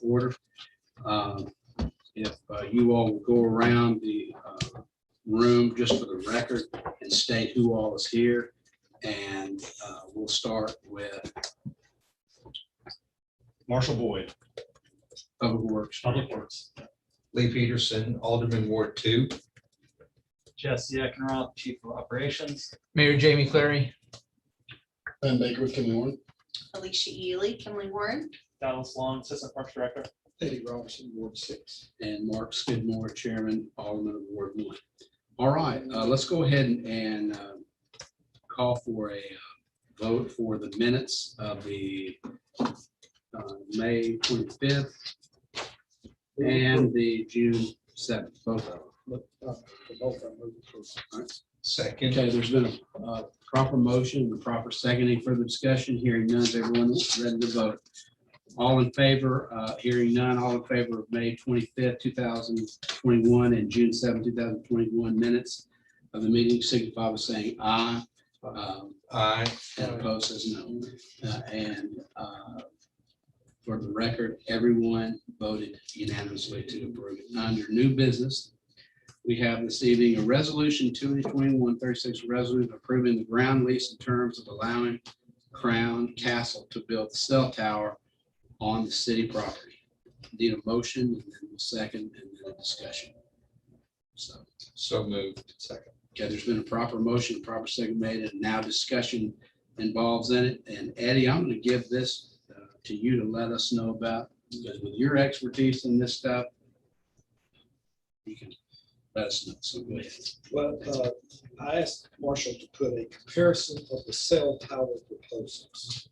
order. If you all will go around the room just for the record and state who all is here. And we'll start with Marshall Boyd, Public Works. Public Works. Lee Peterson, Alderman Ward 2. Jesse Eckenroth, Chief of Operations. Mayor Jamie Clary. Ben Baker with Kimley Warren. Alicia Ely, Kimley Warren. Dallas Long, Assistant Parks Director. Eddie Robertson, Ward 6. And Mark Skidmore, Chairman, Alderman of Ward 1. All right, let's go ahead and call for a vote for the minutes of the May 25th and the June 7th, both of them. Second. Okay, there's been a proper motion, the proper seconding, further discussion, hearing none, is everyone ready to vote? All in favor, hearing none, all in favor of May 25th, 2021 and June 7th, 2021 minutes of the meeting, signify by saying aye. Aye. And opposed says no. For the record, everyone voted unanimously to approve it. Under new business, we have this evening a resolution 2021-36 resolution approving the ground lease in terms of allowing Crown Castle to build the cell tower on the city property. Need a motion and then a second and then a discussion. So moved. Second. Okay, there's been a proper motion, proper second made, and now discussion involves in it. And Eddie, I'm going to give this to you to let us know about, because with your expertise in this stuff, you can let us know. So go ahead. Well, I asked Marshall to put a comparison of the cell tower proposals.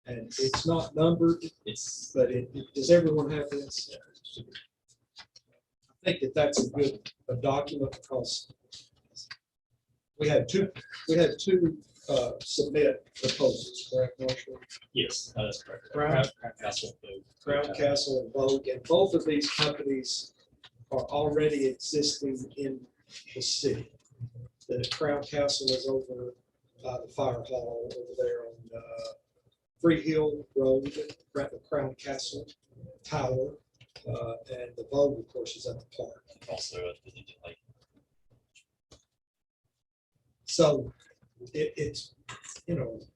And it's not numbered, but does everyone have this? I think that's a good document because we had two submit proposals, correct, Marshall? Yes, that's correct. Crown Castle. Castle and Vogue, and both of these companies are already existing in the city. The Crown Castle is over the fire hall over there on Free Hill Road, the Crown Castle Tower, and the Vogue, of course, is at the park. Also at the Indian Lake. So it's,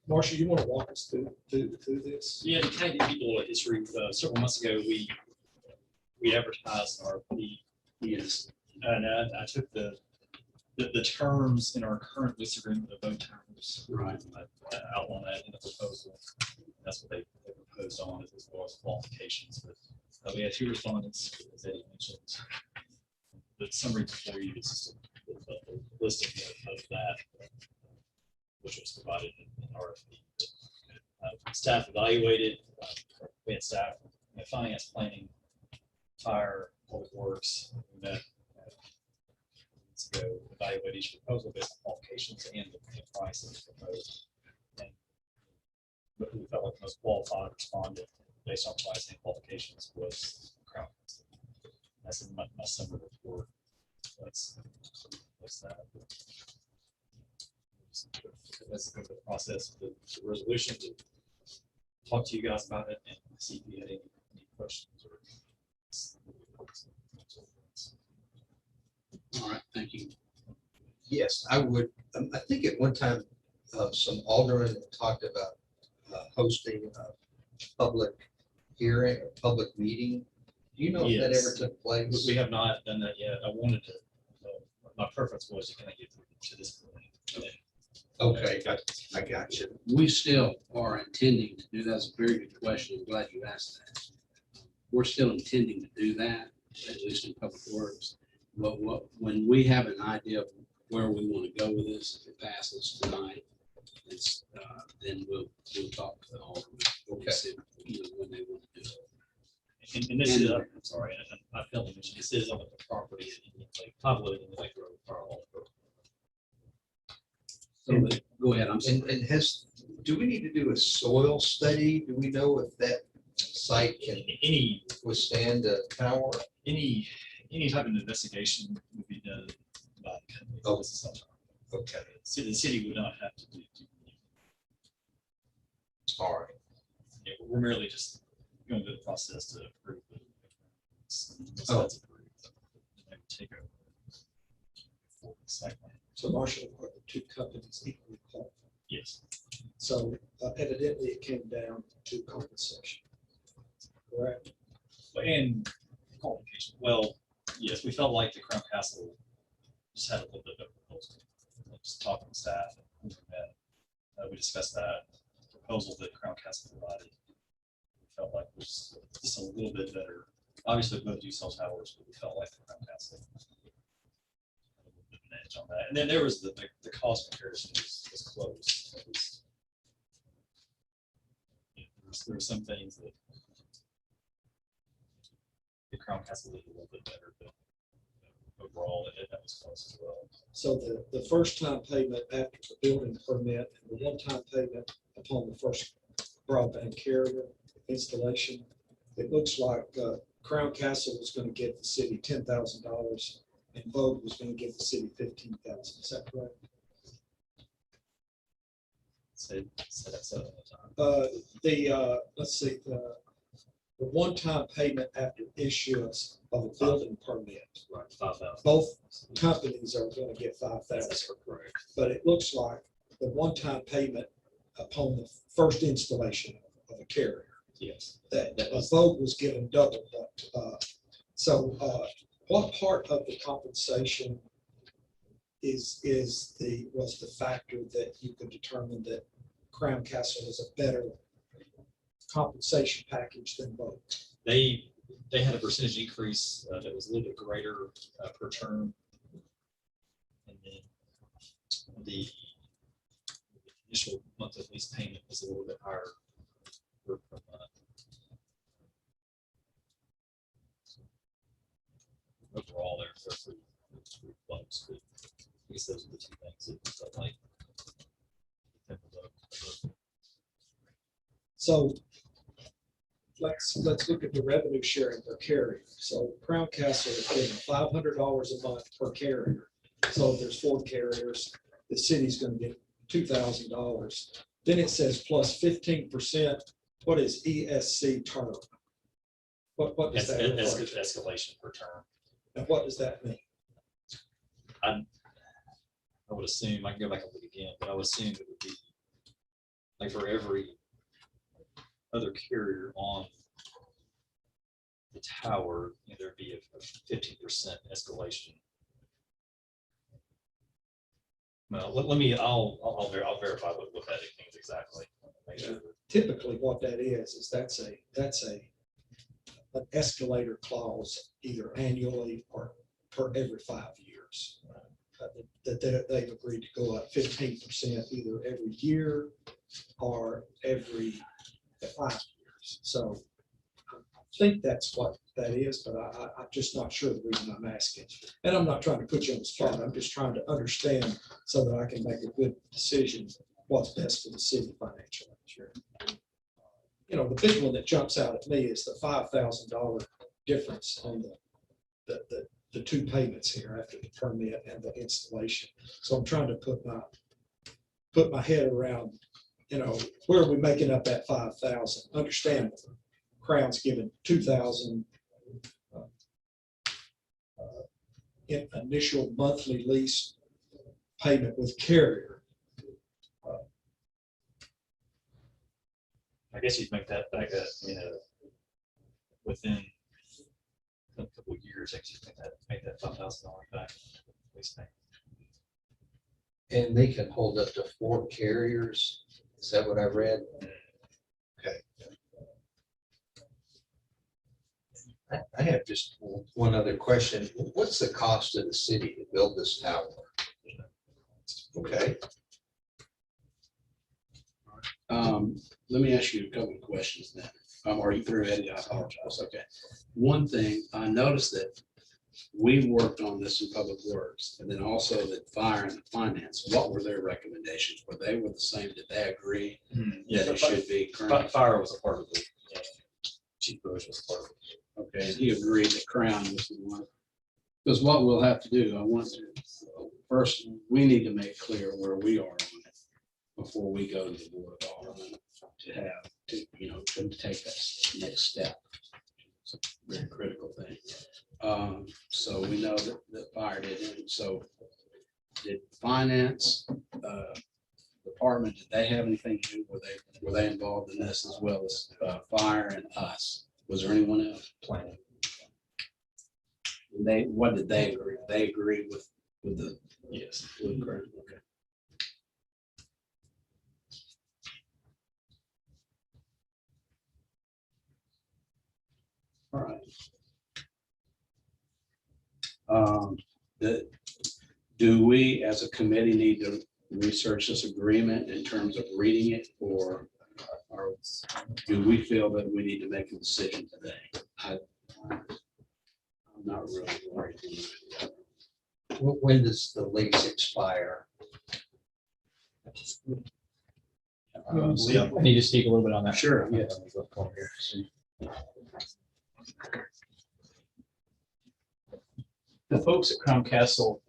Marshall, you want to walk us through this? Yeah, to kind of give people a history, several months ago, we advertised our RFP. Yes. And I took the terms in our current lease agreement of boat towers. Right. I outlined that in the proposal. That's what they proposed on as well as qualifications. But we had two respondents, as Eddie mentioned. The summary before you is just a listing of that, which was provided in RFP. Staff evaluated, we had staff, finance, planning, fire, public works. We met to go evaluate each proposal based on qualifications and the price that was proposed. And but who felt like the most qualified responded based on price and qualifications was Crown. That's in my summary report. That's that. Let's go through the process of the resolution to talk to you guys about it and see if you had any questions or. All right, thank you. Yes, I would. I think at one time, some aldermen talked about hosting a public hearing, a public meeting. Do you know if that Yes. ever took place? We have not done that yet. I wanted to, my preference was to kind of get to this point. Okay, I got you. We still are intending to do, that's a very good question. I'm glad you asked that. We're still intending to do that, at least in Public Works. But when we have an idea of where we want to go with this, if it passes tonight, then we'll talk to the alderman. Okay. See, when they want to do it. And this is, I'm sorry, I failed to mention, this is on the property, like, probably in the Lake Road, Fire Hall. So go ahead, I'm sorry. And do we need to do a soil study? Do we know if that site can withstand a tower? Any type of investigation would be done by the company. Oh. This is something. Okay, So the city would not have to do. all right. Yeah, we're merely just going through the process to approve So that's approved. Maybe take over. For the site plan. So Marshall, are the two companies equally qualified? Yes. So evidently it came down to compensation. Correct? And qualification, well, yes, we felt like the Crown Castle just had a little bit of a proposal. Just talking to staff, and we met, we discussed that proposal that Crown Castle provided. We felt like it was just a little bit better. Obviously, both do cell towers, but we felt like the Crown Castle had a little bit of an edge on that. And then there was the cost comparison was close. It was, there were some things that the Crown Castle did a little bit better, but overall, that was close as well. So the first time payment after the building permit and the one-time payment upon the first broadband carrier installation, it looks like Crown Castle was going to give the city $10,000 and Vogue was going to give the city $15,000. Is that correct? So that's at the time. Let's see, the one-time payment after issuance of a building permit, Right, 5,000. both companies are going to get $5,000. That's correct. But it looks like the one-time payment upon the first installation of a carrier, Yes. that That was- Vogue was given double. But what part of the compensation was the factor that you could determine that Crown Castle is a better compensation package than Vogue? They had a percentage increase that was a little bit greater per term. And then the initial monthly lease payment was a little bit higher per month. Overall, they're pretty close. But I guess those are the two things that felt like. So let's look at the revenue sharing per carrier. So Crown Castle is getting $500 a month per carrier. So if there's 4 carriers, the city's going to get $2,000. Then it says plus 15%. What is ESC term? What does that mean? Escalation per term. And what does that mean? I would assume, I can go back and look again, but I would assume it would be like for every other carrier on the tower, there'd be a 15% escalation. Well, I'll verify what that means exactly. Make sure. Typically what that is that's an escalator clause either annually or per every 5 years. That they've agreed to go up 15% either every year or every 5 years. So I think that's what that is, but I'm just not sure the reason I'm asking. And I'm not trying to put you on the spot. I'm just trying to understand so that I can make a good decision what's best for the city financially. Sure. You know, the big one that jumps out at me is the $5,000 difference on the 2 payments here after the permit and the installation. So I'm trying to put my head around, where are we making up that 5,000? Understand, Crown's given 2,000 in initial monthly lease payment with carrier. I guess you'd make that back up, within a couple of years, actually make that $5,000 back. At least And they can hold up to 4 carriers. Is that what I read? Okay. I have just one other question. What's the cost of the city to build this tower? Okay. Let me ask you a couple of questions then. Are you through, Eddie? I apologize. Okay. One thing, I noticed that we worked on this in Public Works and then also the fire and finance. What were their recommendations? Were they the same? Did they agree that it should be Crown? Fire was a part of it. Chief Bush was a part of it. Okay, and he agreed that Crown was the one. Because what we'll have to do, first, we need to make clear where we are on it before we go to the Board of Aldermen to take that next step. It's a very critical thing. So we know that the fire did it. So did finance department, did they have anything to do? Were they involved in this as well as fire and us? Was there anyone else? Planning. What did they agree? They agreed with the. Yes. with the grant? Okay. All right. Do we, as a committee, need to research this agreement in terms of reading it, or do we feel that we need to make a decision today? I'm not really worried. When does the lease expire? I need to speak a little bit on that. Sure. Yeah. The folks at Crown Castle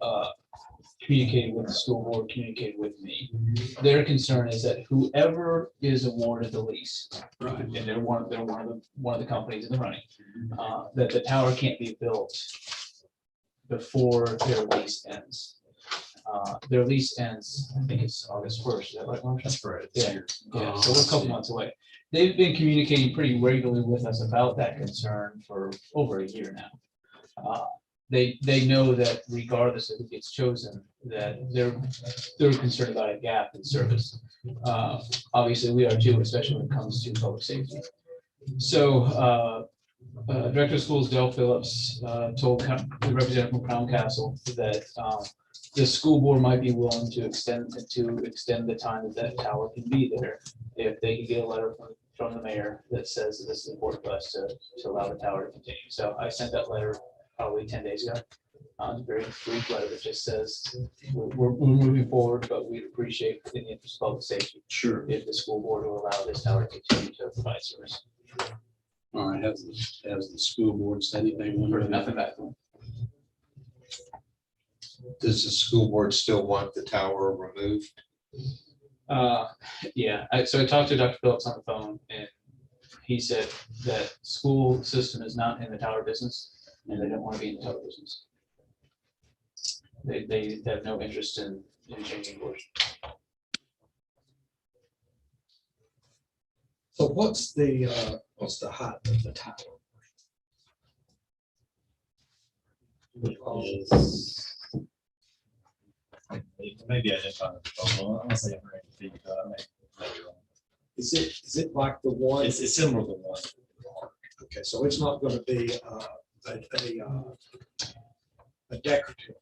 communicated with the school board, communicated with me. Their concern is that whoever is awarded the lease, Right. and they're one of the companies in the running, that the tower can't be built before their lease ends. Their lease ends, I think it's August 1st, is that right, Marcia? That's correct. Yeah. Yeah, so we're a couple months away. They've been communicating pretty regularly with us about that concern for over a year now. They know that regardless of who gets chosen, that they're concerned about a gap in service. Obviously, we are too, especially when it comes to public safety. So Director of Schools Dale Phillips told the representative from Crown Castle that the school board might be willing to extend the time that tower can be there if they can get a letter from the mayor that says that this is important for us to allow the tower to continue. So I sent that letter probably 10 days ago. It's a very brief letter that just says we're moving forward, but we'd appreciate in the interest of public safety Sure. if the school board will allow this tower to continue to provide service. All right. Has the school board said anything? We've heard nothing back from them. Does the school board still want the tower removed? Yeah, so I talked to Dr. Phillips on the phone, and he said that school system is not in the tower business, and they don't want to be in the tower business. They have no interest in changing course. So what's the height of the tower? Maybe I didn't find the proposal. Unless I haven't read the feed, maybe wrong. Is it like the one? It's similar to one. Okay, so it's not gonna be a decorative.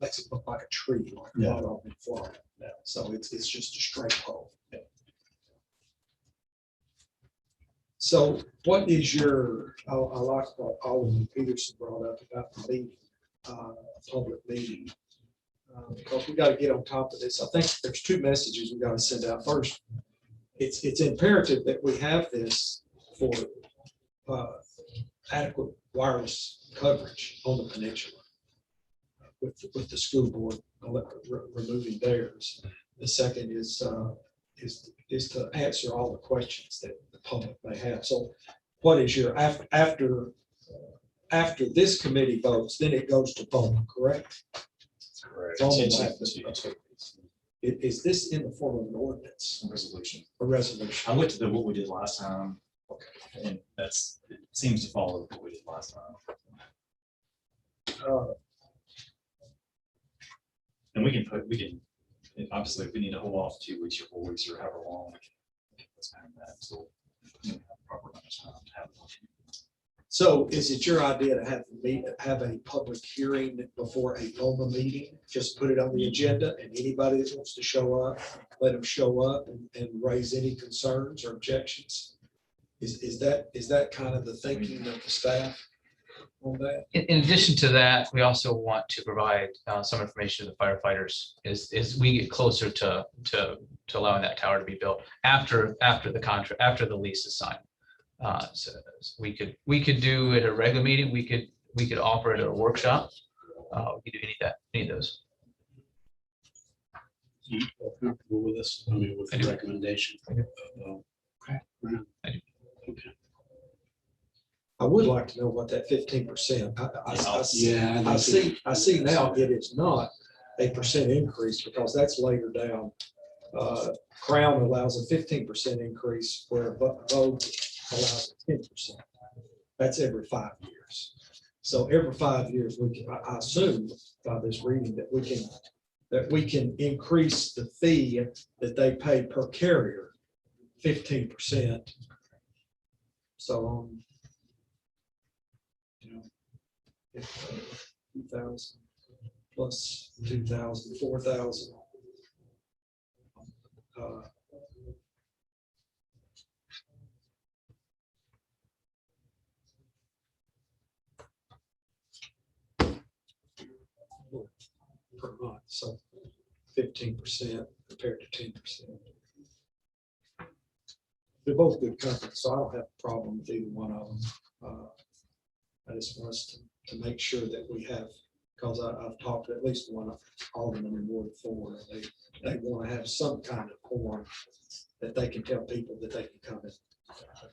Makes it look like a tree, like a Yeah. lot of in Florida. Yeah. So it's just a straight pole. So what is your, I like what Alderman Peterson brought up about the meeting, public meeting. Because we got to get on top of this. I think there's two messages we got to send out. First, it's imperative that we have this for adequate wireless coverage on the peninsula with the school board removing theirs. The second is to answer all the questions that the public may have. So what is your, after this committee votes, then it goes to vote, correct? Correct. Is this in the form of an ordinance, Resolution. a resolution? I looked at what we did last time. Okay. And it seems to follow what we did last time. And we can obviously, if we need to hold off 2 weeks or 4 weeks or however long, we can expand that until we have proper amount of time to have it. So is it your idea to have a public hearing before a NOMA meeting? Just put it on the agenda, and anybody that wants to show up, let them show up and raise any concerns or objections? Is that kind of the thinking of the staff on that? In addition to that, we also want to provide some information to the firefighters as we get closer to allowing that tower to be built after the contract, after the lease is signed. So we could do it at a regular meeting. We could offer it at a workshop. We could do any of those. You feel comfortable with this? I mean, with I the do. recommendation? I do. Okay. I do. Okay. I would like to know what that 15%. Yeah. I see now it is not a percent increase because that's later down. Crown allows a 15% increase where Vogue allows a 10%. That's every 5 years. So every 5 years, I assume by this reading that we can increase the fee that they pay per carrier 15%. So, if 2,000 plus 2,000, 4,000. Per month, so 15% compared to 10%. They're both good companies, so I don't have a problem with either one of them. I just want us to make sure that we have, because I've talked to at least one of Alderman in Ward 4, and they want to have some kind of forum that they can tell people that they can come and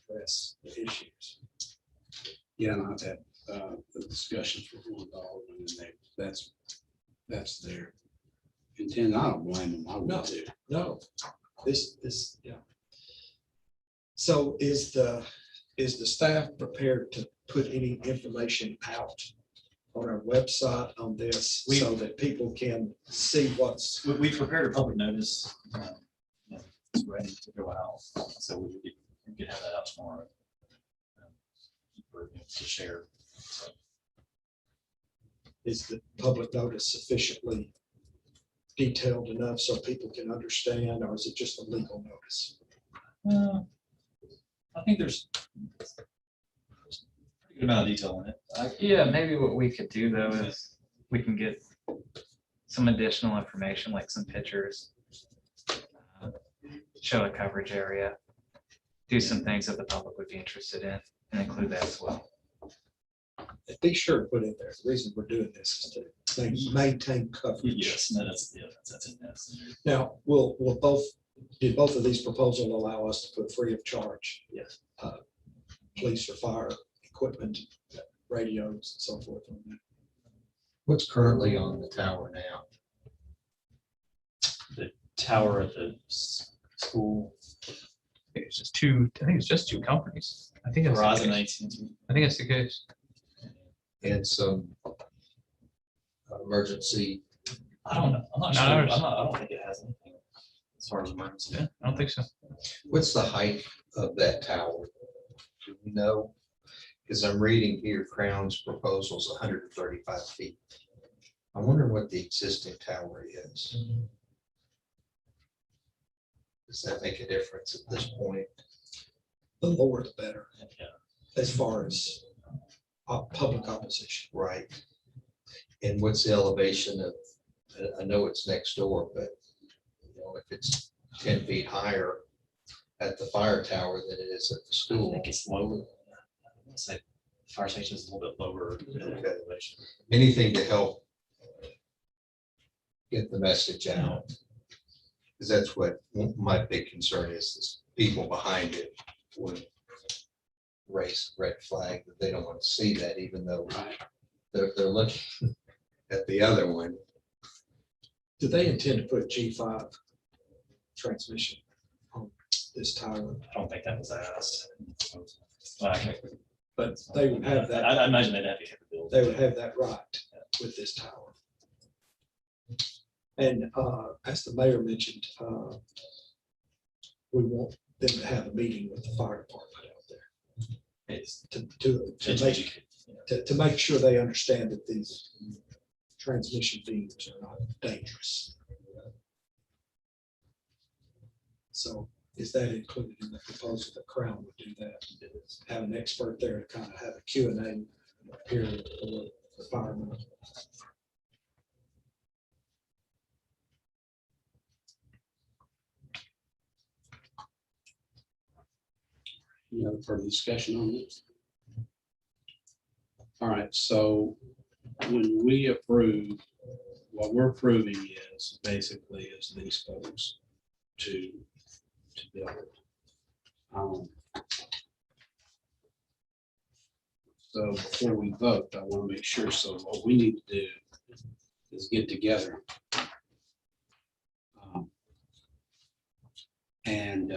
address the issues. Yeah, and I've had the discussions with one Alderman, and that's their intent. I don't blame them. I would too. No, yeah. So is the staff prepared to put any information out on our website on this so that people can see what's? We've prepared a public notice. It's ready to go out, so we could have that out tomorrow to share. So, Is the public notice sufficiently detailed enough so people can understand, or is it just a legal notice? I think there's a pretty good amount of detail in it. Yeah, maybe what we could do though is we can get some additional information, like some pictures, show a coverage area, do some things that the public would be interested in, and include that as well. And be sure to put in there, the reason we're doing this is to maintain coverage. Yes, no, that's in this. Now, did both of these proposals allow us to put free of charge? Yes. Police or fire equipment, radios, and so forth on that. What's currently on the tower now? The tower at the school, It's just two. I think it's just two companies. I think it's Verizon, the case. AT&T. I think it's the case. And some emergency, I don't know. I'm not No, sure. ours- I don't think it has anything as far as emergency. Yeah, I don't think so. what's the height of that tower? Do we know? Because I'm reading here, Crown's proposal is 135 feet. I wonder what the existing tower is. Does that make a difference at this point? The lower the better, Yeah. as far as public opposition. Right. And what's the elevation of, I know it's next door, but if it's 10 feet higher at the fire tower than it is at the I school. think it's lower. I want to say the fire station is a little bit lower. Elevation. Anything to help get the message out. Because that's what my big concern is people behind it would raise a red flag that they don't want to see that, even though they're looking at the other one. Do they intend to put G5 transmission on this tower? I don't think that was asked. But they would have that. I imagine they'd have to capability. They would have that right with this tower. And as the mayor mentioned, we want them to have a meeting with the fire department out there It's to make sure they understand that these transmission beams are not dangerous. So is that included in the proposal that Crown would do that? Have an expert there to kind of have a Q&A period for the firemen. Any other further discussion on this? All right, so when we approve, what we're approving is basically is these folks to build. So before we vote, I want to make sure. So what we need to do is get together. And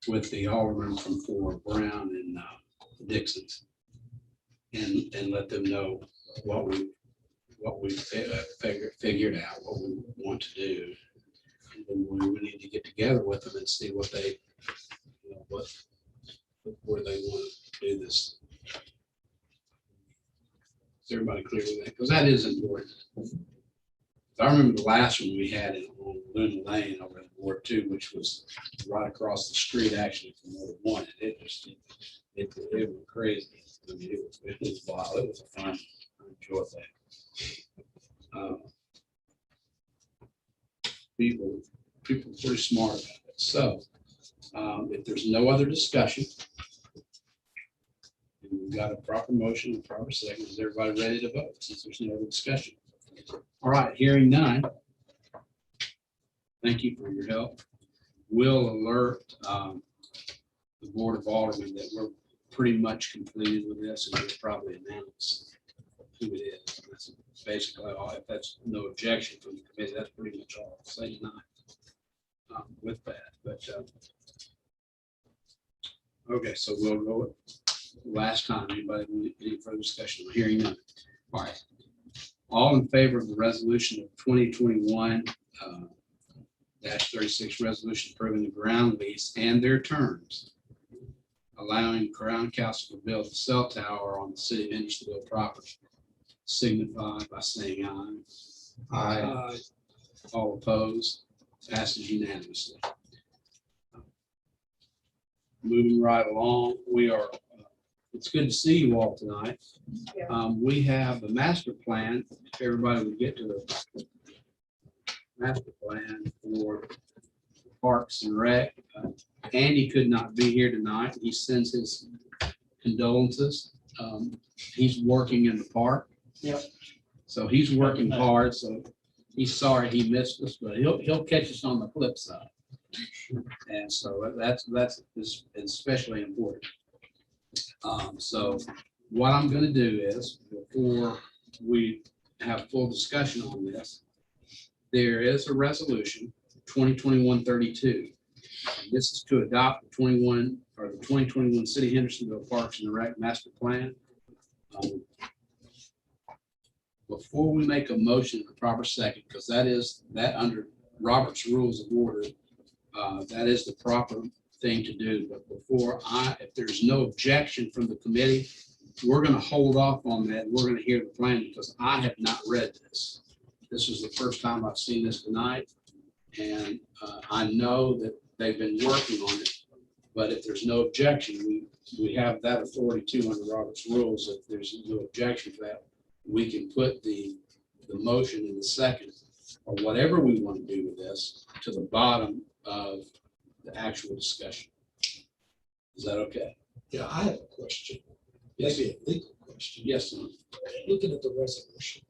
with the alderman from Fort Brown and Dixon, and let them know what we figured out, what we want to do. And then we need to get together with them and see what they, where they want to do this. Is everybody clear with that? Because that is important. I remember the last one we had in on Luna Lane over in Ward 2, which was right across the street actually from Ward 1. And it was crazy. I mean, it was wild. It was a fun, I enjoyed that. People are pretty smart about it. So if there's no other discussion, and we've got a proper motion, a proper second, is everybody ready to vote since there's no other discussion? All right, hearing none. Thank you for your help. We'll alert the Board of Aldermen that we're pretty much completed with this, and we'll probably announce who it is. That's basically all. If that's no objection from the committee, that's pretty much all. Say tonight with that. But okay, so we'll go last time. Anybody want any further discussion? Hearing none. All right. All in favor of the resolution of 2021 -36 resolution approving the ground lease and their terms, allowing Crown Castle to build a cell tower on the city of Hendersonville property, signify by saying aye. Aye. All opposed, passes unanimously. Moving right along, we are. It's good to see you all tonight. We have a master plan. If everybody would get to the master plan for Parks and Rec. Andy could not be here tonight. He sends his condolences. He's working in the park. Yep. So he's working hard. So he's sorry he missed us, but he'll catch us on the flip side. And so that's especially important. So what I'm going to do is, before we have full discussion on this, there is a resolution 2021-32. This is to adopt the 2021 City Hendersonville Parks and Rec Master Plan. Before we make a motion, the proper second, because that under Robert's Rules of Order, that is the proper thing to do. But if there's no objection from the committee, we're going to hold off on that. We're going to hear the plan because I have not read this. This is the first time I've seen this tonight. And I know that they've been working on it, but if there's no objection, we have that authority too under Robert's Rules. If there's no objection to that, we can put the motion in the second or whatever we want to do with this to the bottom of the actual discussion. Is that okay? Yeah, I have a question, Yes. maybe a legal question. Yes, sir. Looking at the resolution,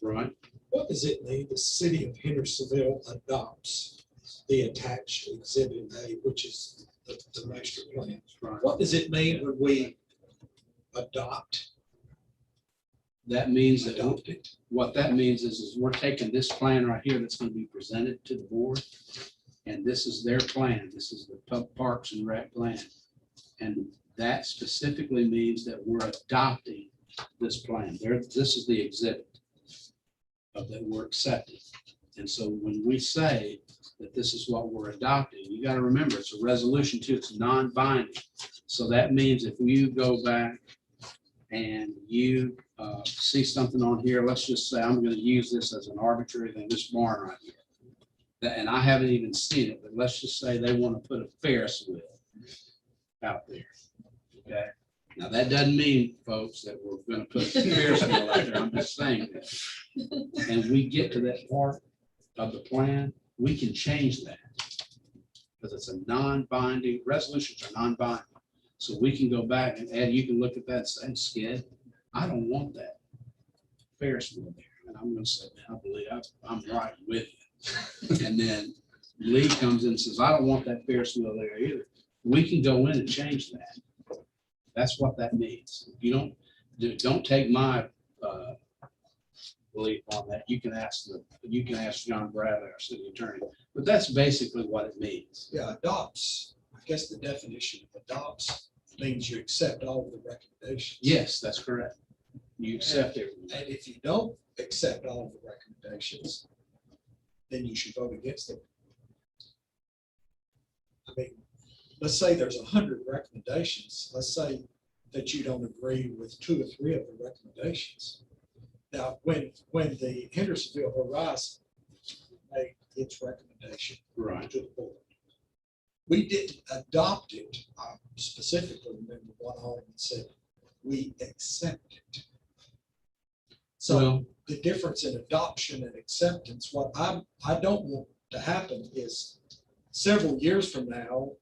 Right. what does it mean the city of Hendersonville adopts the attached exhibit A, which is the master plan? Right. What does it mean when we adopt That what that means is we're taking this plan right here that's going to be presented to the board. And this is their plan. This is the Parks and Rec plan. And that specifically means that we're adopting this plan. This is the exhibit that we're accepting. And so when we say that this is what we're adopting, you got to remember it's a resolution too. It's non-binding. So that means if you go back and you see something on here, let's just say I'm going to use this as an arbitrary thing, this barn right here. And I haven't even seen it, but let's just say they want to put a Ferris wheel out there. Okay. Now that doesn't mean, folks, that we're going to put a Ferris wheel out there. I'm just saying that. And we get to that part of the plan, we can change that because it's a non-binding. Resolutions are non-binding, so we can go back and you can look at that and say, Skid, I don't want that Ferris wheel there. And I'm going to say, man, I believe I'm right with you. And then Lee comes in and says, I don't want that Ferris wheel there either. We can go in and change that. That's what that means. If you don't take my belief on that. You can ask John Bradley, our city attorney, but that's basically what it means. Yeah, adopts, I guess the definition of adopts means you accept all of the recommendations. Yes, that's correct. You accept it. And if you don't accept all of the recommendations, then you should vote against them. I mean, let's say there's 100 recommendations. Let's say that you don't agree with 2 or 3 of the recommendations. Now, when the Hendersonville Horizon made its recommendation Right. to the board, we didn't adopt it. I specifically remember one alderman said, we accept it. So Well, the difference in adoption and acceptance, what I don't want to happen is several years from now,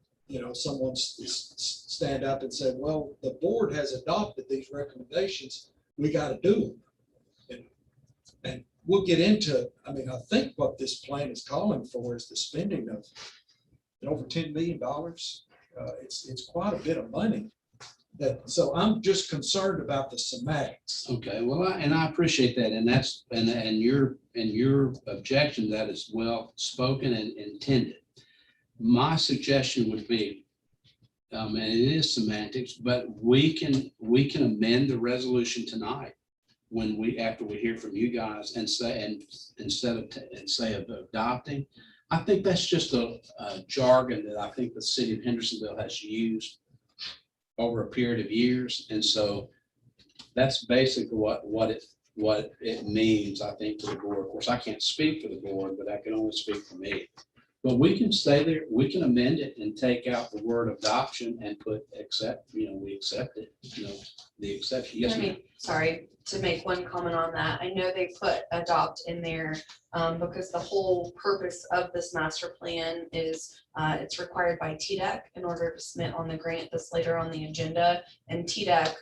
someone stand up and say, well, the board has adopted these recommendations, we got to do them. And we'll get into, I think what this plan is calling for is the spending of over $10 million. It's quite a bit of money. So I'm just concerned about the semantics. okay, well, I appreciate that, and that's, and your objection, that is well spoken and intended. My suggestion would be, and it is semantics, but we can amend the resolution tonight after we hear from you guys and say, and instead of adopting. I think that's just a jargon that I think the city of Hendersonville has used over a period of years. And so that's basically what it means, I think, to the board. Of course, I can't speak for the board, but I can only speak for me. But we can stay there, we can amend it and take out the word adoption and put accept, we accept it, the exception. Yes, ma'am. Sorry, to make one comment on that. I know they put adopt in there because the whole purpose of this master plan is it's required by TDEC in order to submit on the grant that's later on the agenda. And TDEC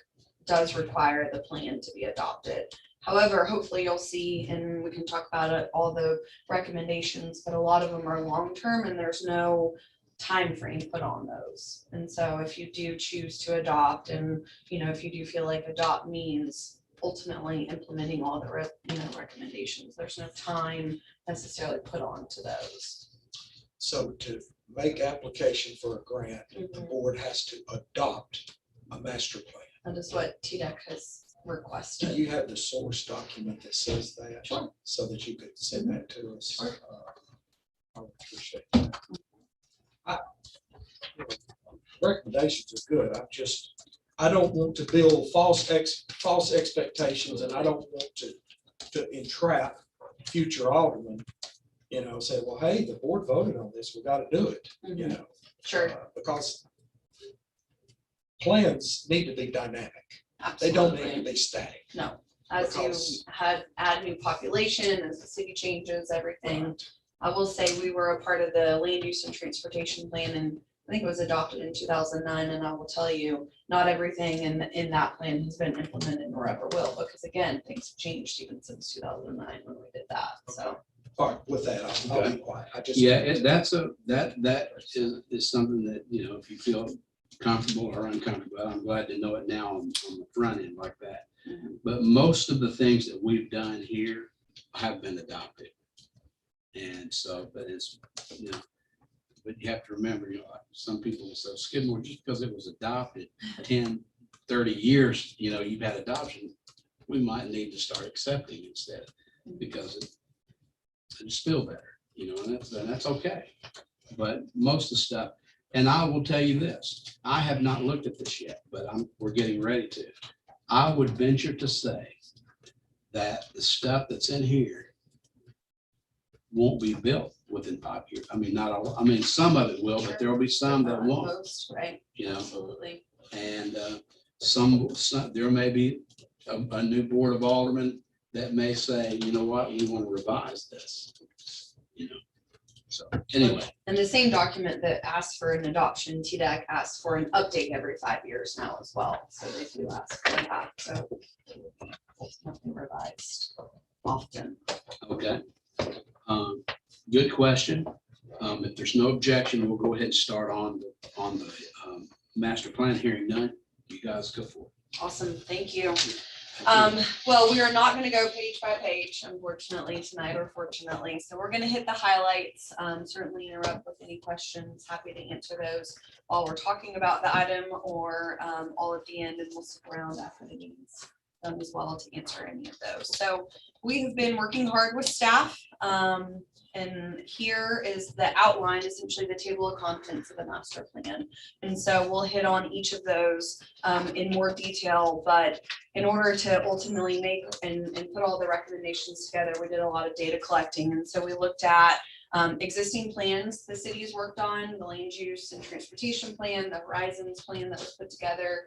does require the plan to be adopted. However, hopefully you'll see, and we can talk about it, all the recommendations, but a lot of them are long-term and there's no time frame put on those. And so if you do choose to adopt, and if you do feel like adopt means ultimately implementing all the recommendations, there's no time necessarily put on to those. So to make application for a grant, the board has to adopt a master plan. That is what TDEC has Do requested. you have the source document that says that? Sure. So that you could send that to us? Sure. I would appreciate that. Recommendations are good. I don't want to build false expectations, and I don't want to entrap future aldermen, say, well, hey, the board voted on this, we got to do it, Sure. because plans need to be dynamic. They don't need to Absolutely. be static. No, as you Because- add new population, as the city changes, everything. I will say we were a part of the land use and transportation plan, and I think it was adopted in 2009. And I will tell you, not everything in that plan has been implemented nor ever will, because again, things have changed even since 2009 when we did that. So. All right, with that, I'll be quiet. Yeah, that is something that, if you feel comfortable or uncomfortable, I'm glad to know it now on the front end like that. Mhm. But most of the things that we've done here have been adopted. And so, but but you have to remember, some people will say, Skidmore, just because it was adopted 10, 30 years, you've had adoption, we might need to start accepting instead, because it's still better, and that's okay. But most of the stuff, and I will tell you this, I have not looked at this yet, but we're getting ready to. I would venture to say that the stuff that's in here won't be built within 5 years. Not all, some of it will, but there will be some that won't, Most, right? Absolutely. and some, there may be a new board of aldermen that may say, you know what, we want to revise this, So anyway, And the same document that asks for an adoption, TDEC asks for an update every 5 years now as well. So they do ask for that. So it's nothing revised often. okay. Good question. If there's no objection, we'll go ahead and start on the master plan. Hearing none, you you guys go for it. Awesome, thank you. Well, we are not going to go page by page, unfortunately, tonight, or fortunately. So we're going to hit the highlights, certainly interrupt with any questions. Happy to answer those while we're talking about the item, or all at the end, and we'll stick around after the meetings as well to answer any of those. So we have been working hard with staff, and here is the outline, essentially the table of contents of the master plan. And so we'll hit on each of those in more detail, but in order to ultimately make and put all the recommendations together, we did a lot of data collecting. And so we looked at existing plans the city's worked on, the land use and transportation plan, the Horizons plan that was put together,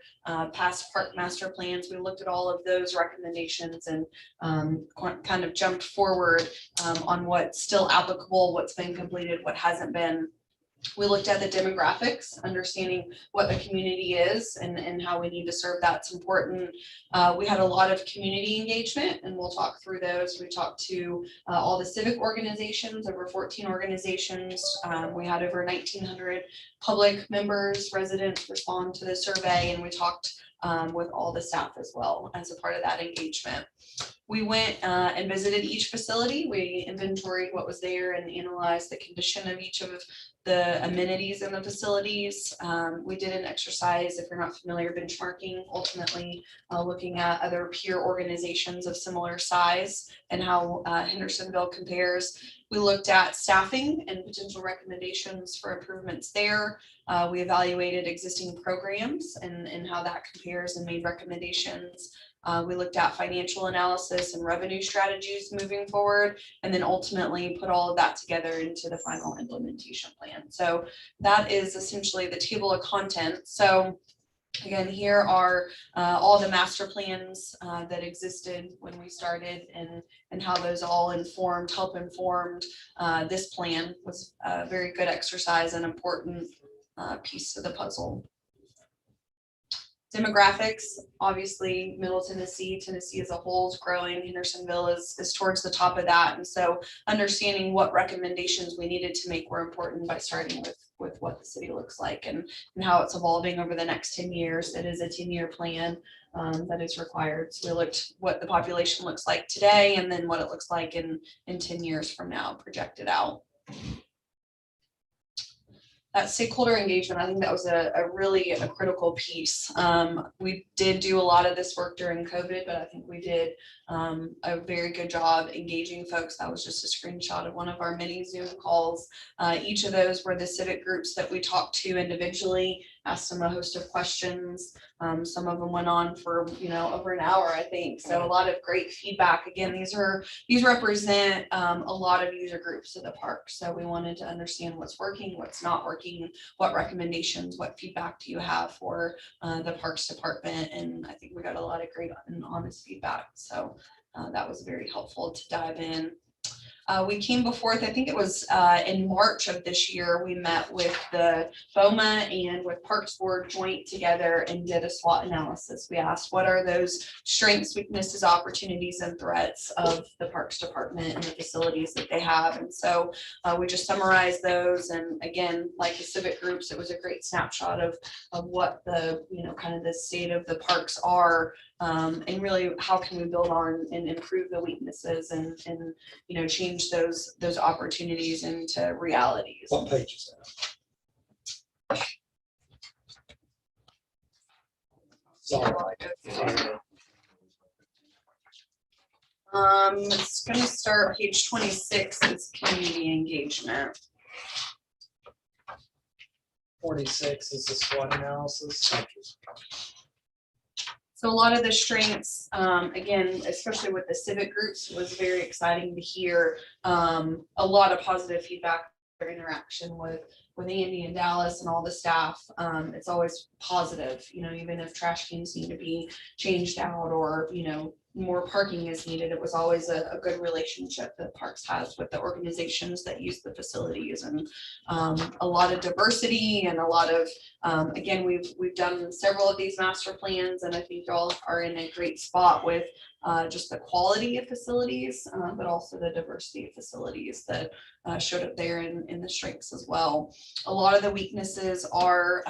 past park master plans. We looked at all of those recommendations and kind of jumped forward on what's still applicable, what's been completed, what hasn't been. We looked at the demographics, understanding what the community is and how we need to serve that's important. We had a lot of community engagement, and we'll talk through those. We talked to all the civic organizations, over 14 organizations. We had over 1,900 public members, residents respond to the survey, and we talked with all the staff as well as a part of that engagement. We went and visited each facility. We inventoried what was there and analyzed the condition of each of the amenities in the facilities. We did an exercise, if you're not familiar, benchmarking, ultimately looking at other peer organizations of similar size and how Hendersonville compares. We looked at staffing and potential recommendations for improvements there. We evaluated existing programs and how that compares and made recommendations. We looked at financial analysis and revenue strategies moving forward, and then ultimately put all of that together into the final implementation plan. So that is essentially the table of contents. So again, here are all the master plans that existed when we started, and how those all help informed this plan. Was a very good exercise and important piece of the puzzle. Demographics, obviously Middle Tennessee as a whole is growing. Hendersonville is towards the top of that. And so understanding what recommendations we needed to make were important by starting with what the city looks like and how it's evolving over the next 10 years. It is a 10-year plan that is required. So we looked what the population looks like today and then what it looks like in 10 years from now, projected out. That stakeholder engagement, I think that was a really critical piece. We did do a lot of this work during COVID, but I think we did a very good job engaging folks. That was just a screenshot of one of our many Zoom calls. Each of those were the civic groups that we talked to individually, asked them a host of questions. Some of them went on for over an hour, I think. So a lot of great feedback. Again, these represent a lot of user groups of the park. So we wanted to understand what's working, what's not working, what recommendations, what feedback do you have for the Parks Department. And I think we got a lot of great and honest feedback. So that was very helpful to dive in. We came before, I think it was in March of this year, we met with the BOMA and with Parks Board joint together and did a SWOT analysis. We asked what are those strengths, weaknesses, opportunities, and threats of the Parks Department and the facilities that they have. And so we just summarized those. And again, like the civic groups, it was a great snapshot of what the, kind of the state of the parks are. And really, how can we build on and improve the weaknesses and change those opportunities into realities. What page is that? Sorry. It's going to start page 26. It's community engagement. 46 is the SWOT analysis. So a lot of the strengths, again, especially with the civic groups, was very exciting to hear a lot of positive feedback, their interaction with Andy and Dallas and all the staff. It's always positive, even if trash cans need to be changed out or, more parking is needed. It was always a good relationship that Parks has with the organizations that use the facilities, and a lot of diversity and a lot of, again, we've done several of these master plans, and I think y'all are in a great spot with just the quality of facilities, but also the diversity of facilities that showed up there in the strengths as well. A lot of the weaknesses are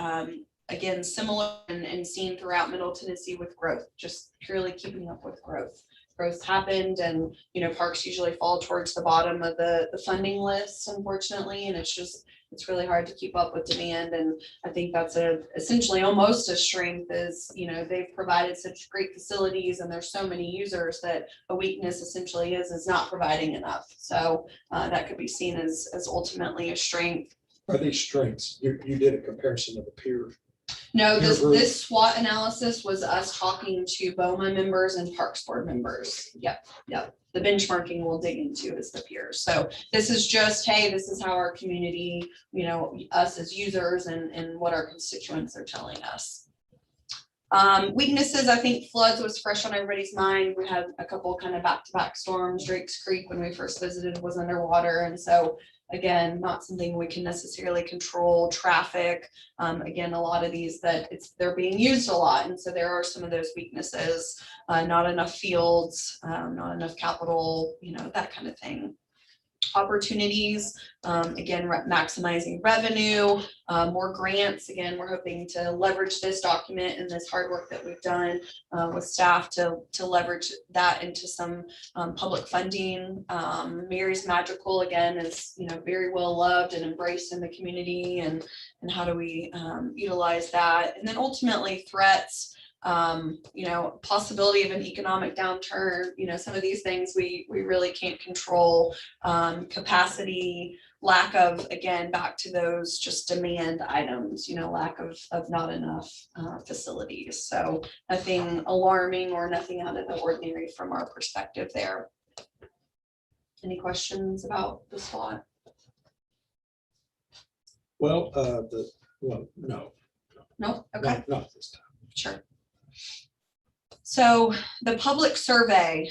again, similar and seen throughout Middle Tennessee with growth, just purely keeping up with growth. Growth happened and, parks usually fall towards the bottom of the funding list, unfortunately, and it's really hard to keep up with demand. And I think that's essentially almost a strength is, they've provided such great facilities and there's so many users that a weakness essentially is not providing enough. So that could be seen as ultimately a strength. Are these strengths? You did a comparison of the peer. No, Peer group. this SWOT analysis was us talking to BOMA members and Parks Board members. Yep. The benchmarking we'll dig into is the peers. So this is just, hey, this is how our community, us as users and what our constituents are telling us. Weaknesses, I think floods was fresh on everybody's mind. We had a couple kind of back-to-back storms. Drake's Creek, when we first visited, was underwater. And so again, not something we can necessarily control. Traffic, again, a lot of these they're being used a lot. And so there are some of those weaknesses, not enough fields, not enough capital, that kind of thing. Opportunities, again, maximizing revenue, more grants. Again, we're hoping to leverage this document and this hard work that we've done with staff to leverage that into some public funding. Mary's Magical, again, is very well loved and embraced in the community, and how do we utilize that? And then ultimately threats. Possibility of an economic downturn, some of these things we really can't control. Capacity, lack of, again, back to those just demand items, lack of not enough facilities. So nothing alarming or nothing out of the ordinary from our perspective there. Any questions about the SWOT? Well, no. No? Okay. Not this time. Sure. So the public survey,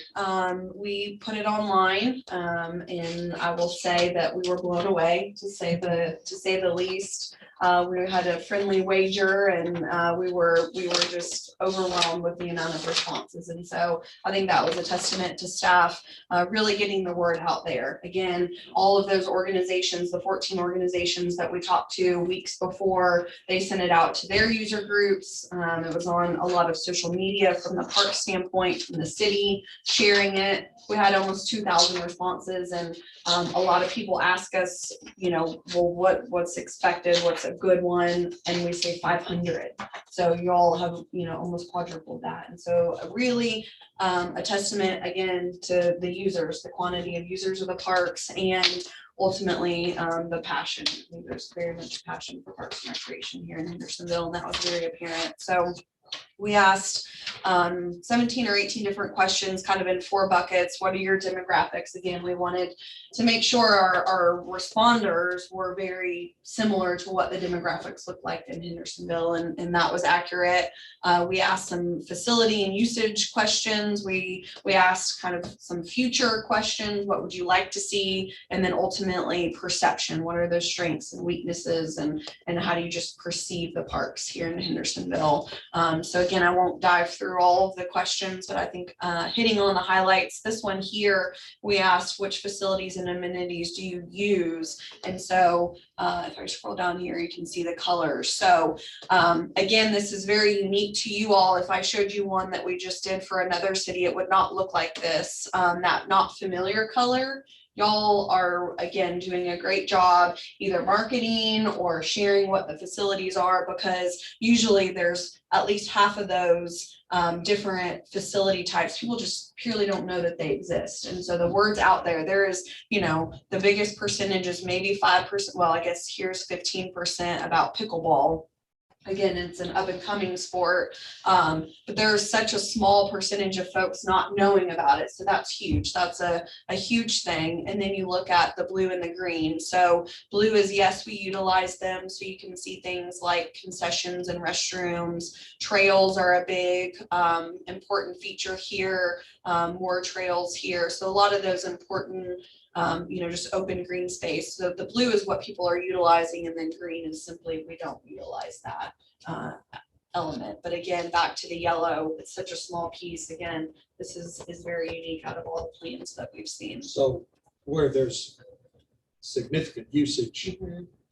we put it online, and I will say that we were blown away, to say the least. We had a friendly wager, and we were just overwhelmed with the amount of responses. And so I think that was a testament to staff really getting the word out there. Again, all of those organizations, the 14 organizations that we talked to weeks before, they sent it out to their user groups. It was on a lot of social media from the park standpoint, from the city, sharing it. We had almost 2,000 responses, and a lot of people ask us, well, what's expected, what's a good one, and we say 500. So you all have, almost quadrupled that, and so really a testament again to the users, the quantity of users of the parks, and ultimately the passion. I think there's very much passion for parks and recreation here in Hendersonville, and that was very apparent. So we asked 17 or 18 different questions, kind of in 4 buckets. What are your demographics? Again, we wanted to make sure our responders were very similar to what the demographics look like in Hendersonville, and that was accurate. We asked some facility and usage questions. We asked kind of some future questions. What would you like to see? And then ultimately perception. What are those strengths and weaknesses, and how do you just perceive the parks here in Hendersonville? So again, I won't dive through all of the questions, but I think hitting on the highlights, this one here, we asked which facilities and amenities do you use? And so if I scroll down here, you can see the colors. So again, this is very unique to you all. If I showed you one that we just did for another city, it would not look like this. That not familiar color. Y'all are, again, doing a great job either marketing or sharing what the facilities are, because usually there's at least half of those different facility types. People just purely don't know that they exist. And so the word's out there. There is, the biggest percentage is maybe 5%. Well, I guess here's 15% about pickleball. Again, it's an up and coming sport, but there's such a small percentage of folks not knowing about it. So that's huge. That's a huge thing. And then you look at the blue and the green. So blue is, yes, we utilize them. So you can see things like concessions and restrooms. Trails are a big important feature here, more trails here. So a lot of those important just open green space. So the blue is what people are utilizing, and then green is simply we don't utilize that element. But again, back to the yellow, it's such a small piece. Again, this is very unique out of all the plans that we've seen. So where there's significant usage,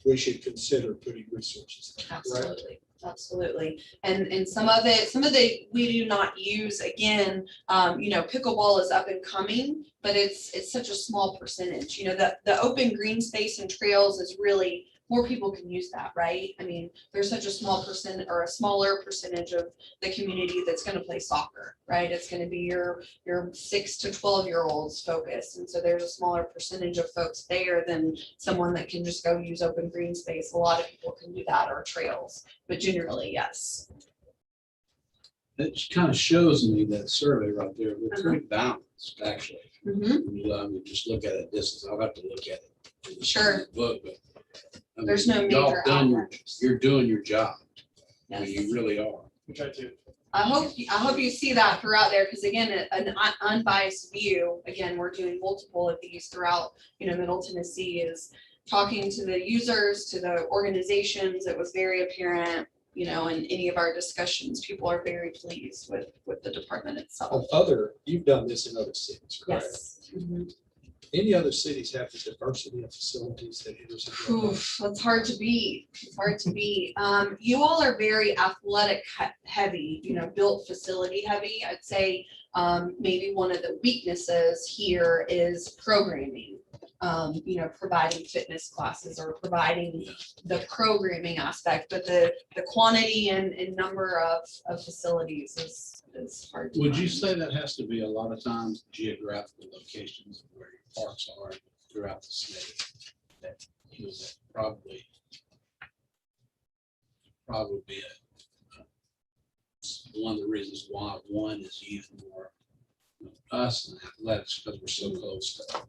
we should consider putting resources there, right? Absolutely. Absolutely. And some of it, we do not use, again, pickleball is up and coming, but it's such a small percentage, the open green space and trails is really, more people can use that, right? I mean, there's such a small percent or a smaller percentage of the community that's gonna play soccer, right? It's gonna be your 6 to 12-year-olds focused. And so there's a smaller percentage of folks there than someone that can just go use open green space. A lot of people can do that, or trails, but generally, yes. It kind of shows me that survey right there, we're pretty balanced, actually. Mhm. When you just look at it distance, I'll have to look at it. in the Sure. Book, but. I mean, There's no y'all major done outliers. You're doing your job. I mean, Yes. you really are. We try to. I hope you see that throughout there, because again, an unbiased view, again, we're doing multiple of these throughout, Middle Tennessee, is talking to the users, to the organizations. It was very apparent, in any of our discussions, people are very pleased with the department itself. You've done this in other cities, correct? Yes. Mhm. Any other cities have the diversity of facilities that Hendersonville has? Oof, that's hard to beat. It's hard to beat. You all are very athletic heavy, built facility heavy. I'd say maybe one of the weaknesses here is programming. Providing fitness classes or providing the programming aspect, but the quantity and number of facilities is hard to Would you find. say that has to be a lot of times geographical locations of where your parks are throughout the state? That probably be one of the reasons why one is used more us and athletics, because we're so close to.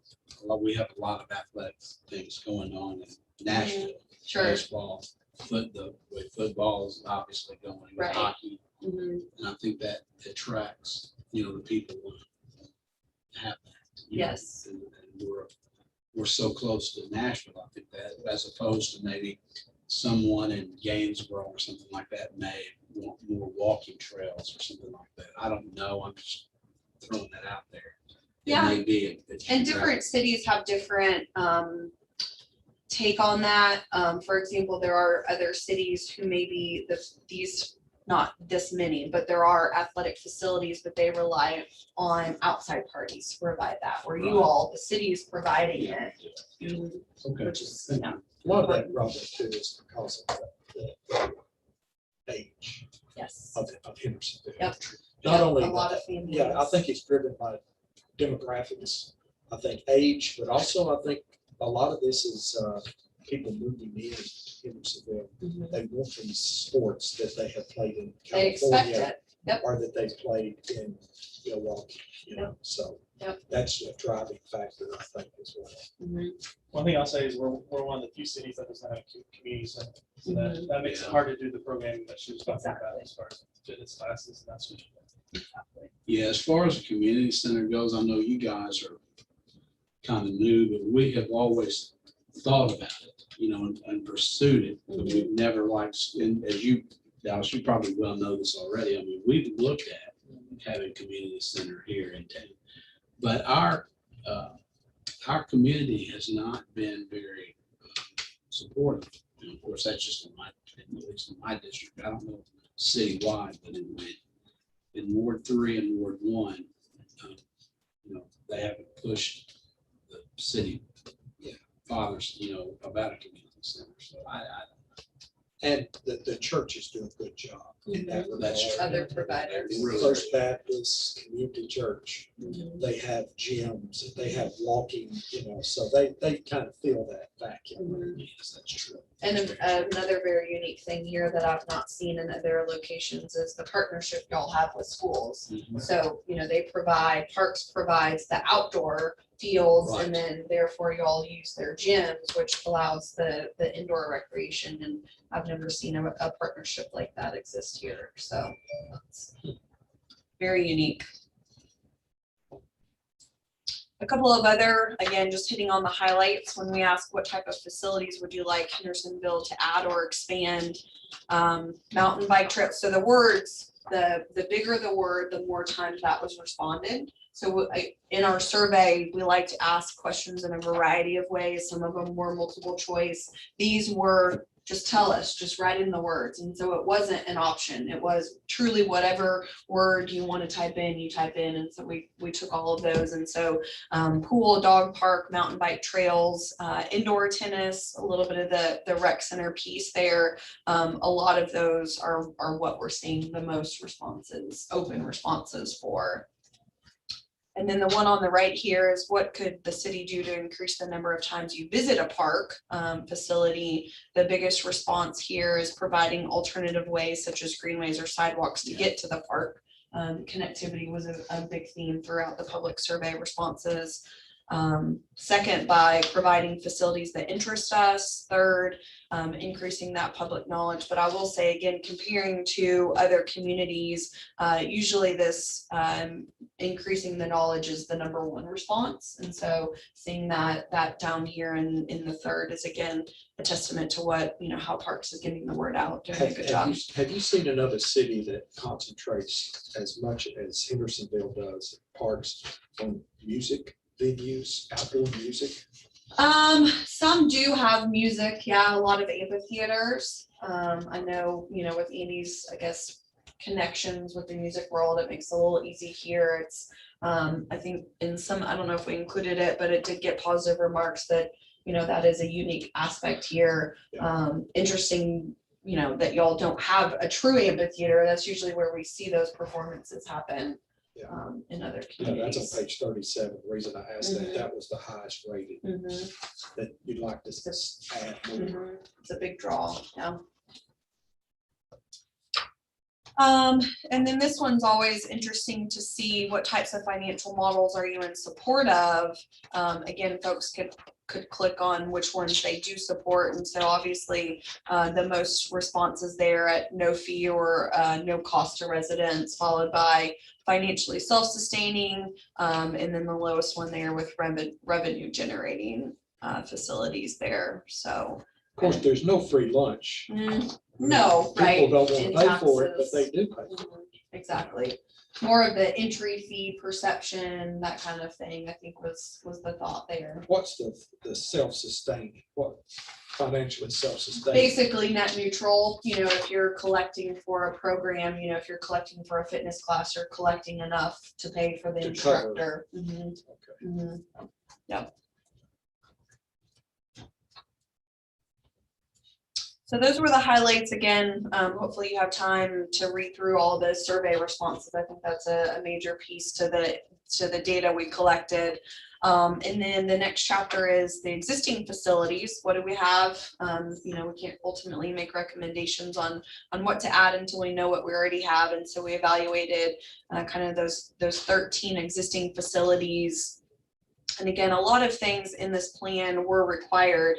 We have a lot of athletic things going on in Nashville. Sure. Baseball, the way football is obviously going, with Right. hockey, Mhm. and I think that attracts, the people who have that. Yes. And we're so close to Nashville, I think that, as opposed to maybe someone in Gainesboro or something like that may want more walking trails or something like that. I don't know, I'm just throwing that out there. It Yeah. may be a And different cities have different take on that. For example, there are other cities who maybe these, not this many, but there are athletic facilities, but they rely on outside parties to provide that, where you Right. all, the city is providing it. Okay. Which is, Thank you. A lot of that, Robert, too, is because of the age yes. of Hendersonville. Yep. Not Yep, only, a lot of families. yeah, I think it's driven by demographics, I think age, but also I think a lot of this is people moving in Hendersonville. Mhm. They want these sports that they have played in They expect California it. Yep. or that they've played in Milwaukee, so Yep. that's a driving factor, I think, as well. Mhm. One thing I'll say is we're one of the few cities that doesn't have a community center. So Mhm. that makes it hard to do the programming that she was talking about Exactly. as far as fitness classes and that sort of thing. Yeah, as far as the community center goes, I know you guys are kind of new, but we have always thought about it, and pursued it, but we've never and as you, Dallas, you probably well know this already. I mean, we've looked at having a community center here in town, but our community has not been very supportive. And of course, that's just at least in my district. I don't know citywide, but in Ward 3 and Ward 1, they haven't pushed the city fathers, about a community center. So And the church is doing a good job in that regard. That's true. Other providers. Really. First Baptist Community Church, Mhm. they have gyms, and they have walking, so they kind of feel that vacuum. Mhm. yes, that's true. And That's very true. another very unique thing here that I've not seen in other locations is the partnership y'all have with schools. Mhm. So, Parks provides the outdoor fields, and then therefore y'all use their gyms, which allows the indoor recreation. And I've never seen a partnership like that exist here. So that's very unique. A couple of other, again, just hitting on the highlights when we ask what type of facilities would you like Hendersonville to add or expand. Mountain bike trips. So the words, the bigger the word, the more times that was responded. So in our survey, we like to ask questions in a variety of ways. Some of them were multiple choice. These were just tell us, just write in the words. And so it wasn't an option. It was truly whatever word you want to type in, you type in. And so we took all of those. And so pool, dog park, mountain bike trails, indoor tennis, a little bit of the rec center piece there. A lot of those are what we're seeing the most responses, open responses for. And then the one on the right here is what could the city do to increase the number of times you visit a park facility? The biggest response here is providing alternative ways such as greenways or sidewalks to get to the park. Connectivity was a big theme throughout the public survey responses. Second, by providing facilities that interest us. Third, increasing that public knowledge. But I will say again, comparing to other communities, usually this increasing the knowledge is the number one response. And so seeing that down here in the third is again a testament to what, how Parks is getting the word out, doing a good job. Have you seen another city that concentrates as much as Hendersonville does, parks on music venues, outdoor music? Some do have music, yeah, a lot of amphitheaters. I know, with Andy's, I guess, connections with the music world, it makes it a little easy here. It's, I think in some, I don't know if we included it, but it did get positive remarks that, that is a unique aspect here. Interesting, that y'all don't have a true amphitheater. That's usually where we see those performances happen. In other communities. That's on page 37. The reason I asked that was the highest rated that you'd like to add more. It's a big draw, yeah. And then this one's always interesting to see what types of financial models are you in support of. Again, folks could click on which ones they do support. And so obviously the most responses there at no fee or no cost to residents, followed by financially self-sustaining, and then the lowest one there with revenue generating facilities there. So of course, there's no free lunch. No, right. People don't want to pay for it, but they do pay for it. Exactly. More of the entry fee perception, that kind of thing, I think was the thought there. What's the self-sustaining? What financially self-sustaining? Basically net neutral, if you're collecting for a program, if you're collecting for a fitness class, you're collecting enough to pay for the instructor. Okay. Yep. So those were the highlights. Again, hopefully you have time to read through all the survey responses. I think that's a major piece to the data we collected. And then the next chapter is the existing facilities. What do we have? We can't ultimately make recommendations on what to add until we know what we already have. And so we evaluated kind of those 13 existing facilities. And again, a lot of things in this plan were required.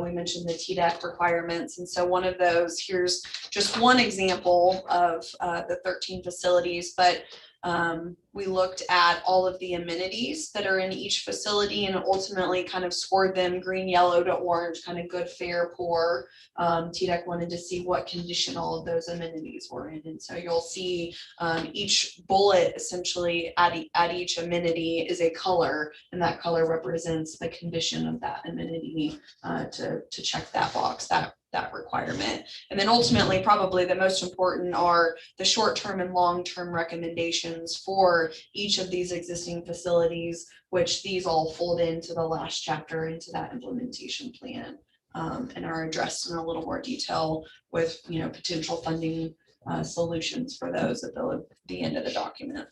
We mentioned the TDEC requirements. And so one of those, here's just one example of the 13 facilities, but we looked at all of the amenities that are in each facility and ultimately kind of scored them green, yellow to orange, kind of good, fair, poor. TDEC wanted to see what condition all of those amenities were in. And so you'll see each bullet essentially at each amenity is a color, and that color represents the condition of that amenity to check that box, that requirement. And then ultimately, probably the most important are the short-term and long-term recommendations for each of these existing facilities, which these all fold into the last chapter, into that implementation plan, and are addressed in a little more detail with potential funding solutions for those at the end of the document.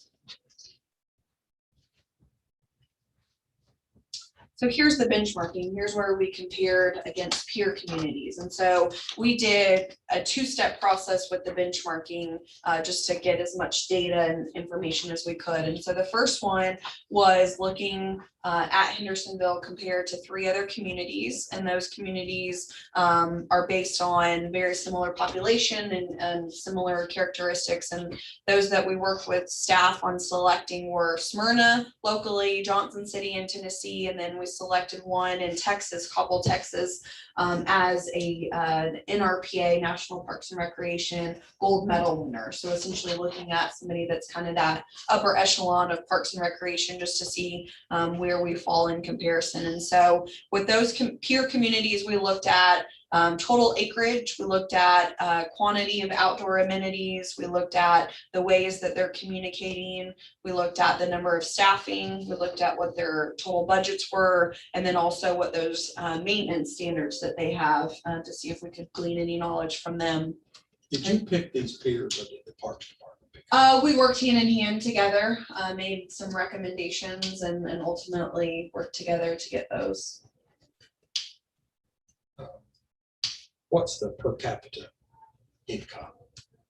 So here's the benchmarking. Here's where we compared against peer communities. And so we did a two-step process with the benchmarking just to get as much data and information as we could. And so the first one was looking at Hendersonville compared to 3 other communities. And those communities are based on very similar population and similar characteristics. And those that we worked with staff on selecting were Smyrna locally, Johnson City in Tennessee, and then we selected one in Texas, Coppell, Texas, as a NRPA, National Parks and Recreation gold medal winner. So essentially looking at somebody that's kind of that upper echelon of Parks and Recreation, just to see where we fall in comparison. And so with those peer communities we looked at, total acreage, we looked at quantity of outdoor amenities, we looked at the ways that they're communicating, we looked at the number of staffing, we looked at what their total budgets were, and then also what those maintenance standards that they have to see if we could glean any knowledge from them. Did you pick these peers or did the Parks Department pick? We worked hand in hand together, made some recommendations and ultimately worked together to get those. What's the per capita income?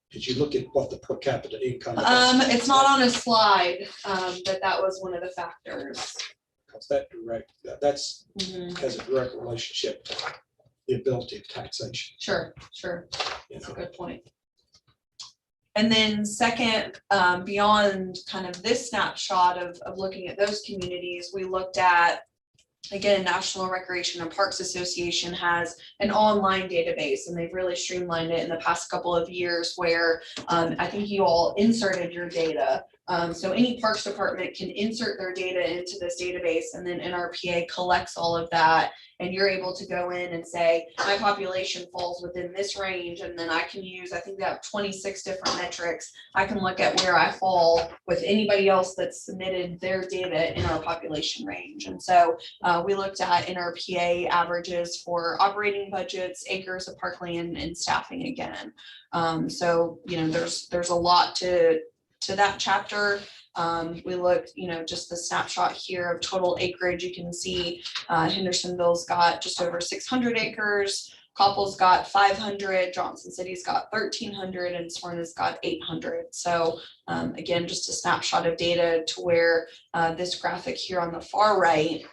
Did you look at what the per capita income? It's not on a slide, but that was one of the factors. Because that's has a direct relationship to the ability of taxation. Sure. You That's a know, good point. And then second, beyond kind of this snapshot of looking at those communities, we looked at, again, National Recreation and Parks Association has an online database, and they've really streamlined it in the past couple of years where I think you all inserted your data. So any parks department can insert their data into this database, and then NRPA collects all of that, and you're able to go in and say, my population falls within this range, and then I can use, I think they have 26 different metrics. I can look at where I fall with anybody else that's submitted their data in our population range. And so we looked at NRPA averages for operating budgets, acres of parkland, and staffing again. So, you know, there's a lot to that chapter. We looked, you know, just the snapshot here of total acreage. You can see Hendersonville's got just over 600 acres. Coppell's got 500, Johnson City's got 1,300, and Smyrna's got 800. So again, just a snapshot of data to where this graphic here on the far right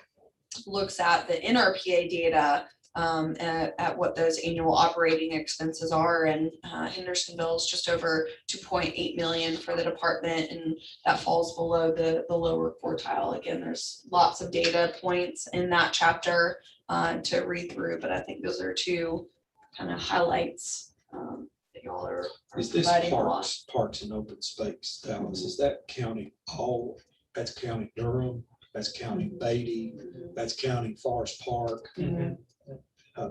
looks at the NRPA data at what those annual operating expenses are, and Hendersonville is just over 2.8 million for the department, and that falls below the lower quartile. Again, there's lots of data points in that chapter to read through, but I think those are two kind of highlights that y'all are is this providing a lot. parks and open space, Dallas, is that counting all, that's counting Durham, that's counting Beatty, that's counting Forest Park,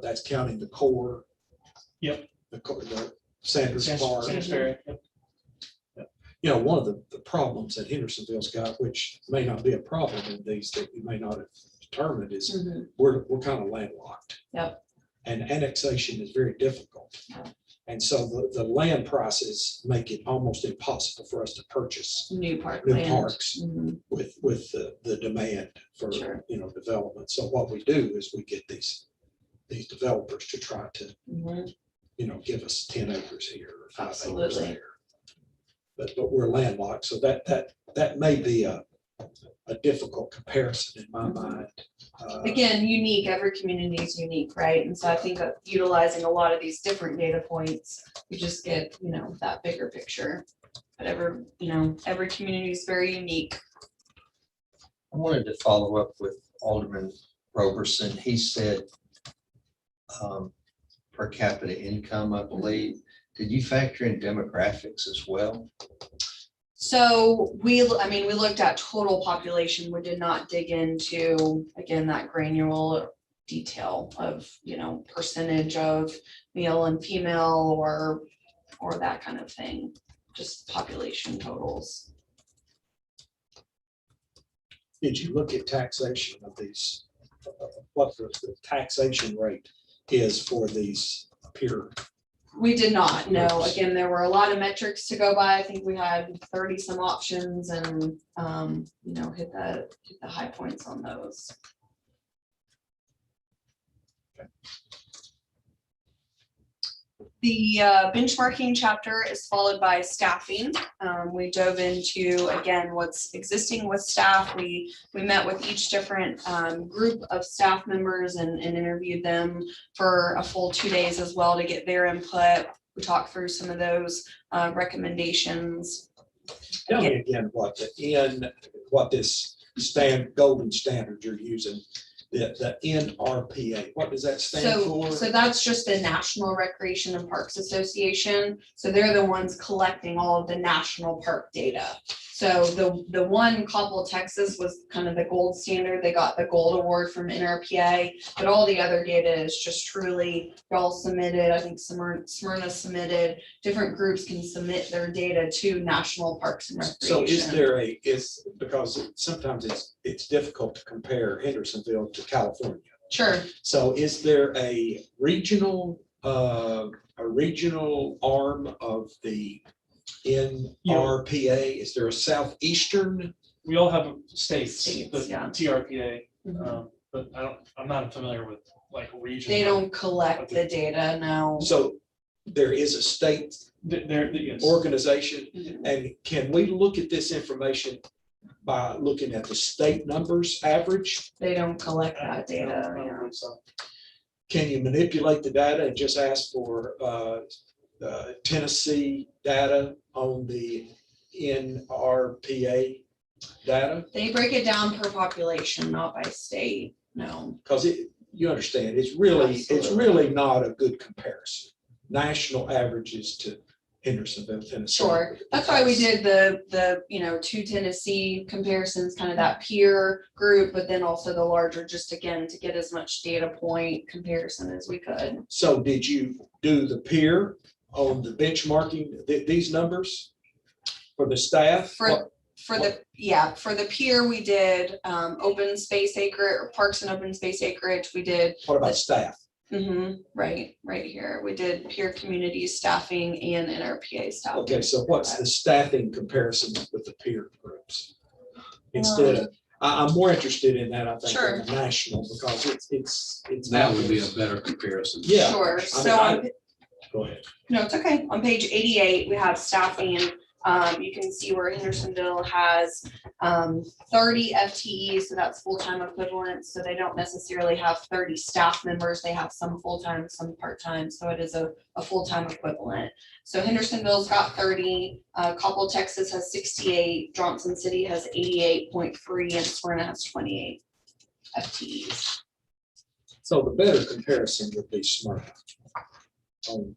that's counting the core. Yep. The Sanders Park. Sanders, You know, one of the problems that Hendersonville's got, which may not be a problem in these that you may not have determined, is we're kind of landlocked. Yep. And annexation is very difficult. And so the land prices make it almost impossible for us to purchase New park new land. parks with the demand for, Sure. you know, development. So what we do is we get these developers to try to, you know, give us 10 acres here or 5 acres Absolutely. there. But we're landlocked, so that may be a difficult comparison in my mind. Again, unique, every community is unique, right? And so I think that utilizing a lot of these different data points, you just get, you know, that bigger picture. But every community is very unique. I wanted to follow up with Alderman Roberson. He said per capita income, I believe. Did you factor in demographics as well? So we looked at total population. We did not dig into, again, that granular detail of, you know, percentage of male and female or that kind of thing, just population totals. Did you look at taxation of these, what the taxation rate is for these peer? We did not, no. Again, there were a lot of metrics to go by. I think we had 30 some options and, you know, hit the high points on those. Okay. The benchmarking chapter is followed by staffing. We dove into, again, what's existing with staff. We met with each different group of staff members and interviewed them for a full 2 days as well to get their input. We talked through some of those recommendations. Tell me again what this golden standard you're using, the NRPA, what does that stand for? So that's just the National Recreation and Parks Association. So they're the ones collecting all of the national park data. So the one couple Texas was kind of the gold standard. They got the gold award from NRPA, but all the other data is just truly y'all submitted. I think Smyrna submitted. Different groups can submit their data to National Parks and Recreation. So is there because sometimes it's difficult to compare Hendersonville to California. Sure. So is there a regional arm of the NRPA? Is there a southeastern? We all have states, the yeah. TRPA, Mhm. but I'm not familiar with like region. They don't collect the data, no. So there is a state Yes. organization, Mhm. and can we look at this information by looking at the state numbers average? They don't collect that I don't data, yeah. believe so. Can you manipulate the data and just ask for Tennessee data on the NRPA data? They break it down per population, not by state, no. Because you understand, it's really not a good comparison. National averages to Hendersonville, Tennessee. Sure, that's why we did the two Tennessee comparisons, kind of that peer group, but then also the larger, just again, to get as much data point comparison as we could. So did you do the peer on the benchmarking, these numbers for the staff? For the peer, we did open space acreage, parks and open space acreage, we did. What about staff? Right here, we did peer community staffing and NRPA staffing. Okay, so what's the staffing comparison with the peer groups? Instead of, I'm more interested in that, I think, Sure. than the national, because it's. That would be a better comparison. Yeah. Sure, I so mean, Go ahead. no, it's okay. On page 88, we have staffing. You can see where Hendersonville has 30 FTEs, so that's full-time equivalents. So they don't necessarily have 30 staff members. They have some full-time, some part-time. So it is a full-time equivalent. So Hendersonville's got 30, Coppell, Texas has 68, Johnson City has 88.3, and Smyrna has 28 FTEs. So the better comparison would be Smyrna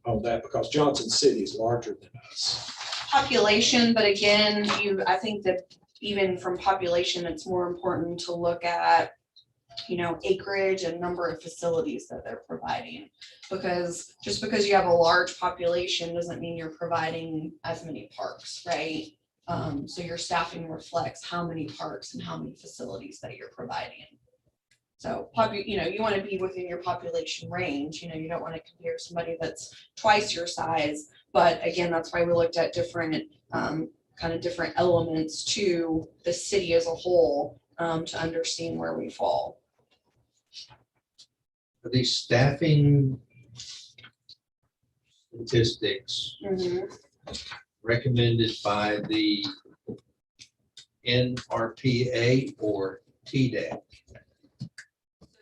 on that, because Johnson City is larger than us. Population, but again, I think that even from population, it's more important to look at, acreage and number of facilities that they're providing. Because just because you have a large population doesn't mean you're providing as many parks, right? So your staffing reflects how many parks and how many facilities that you're providing. So you want to be within your population range, you don't want to compare somebody that's twice your size. But again, that's why we looked at different different elements to the city as a whole to understand where we fall. Are these staffing statistics recommended by the NRPA or TDEC?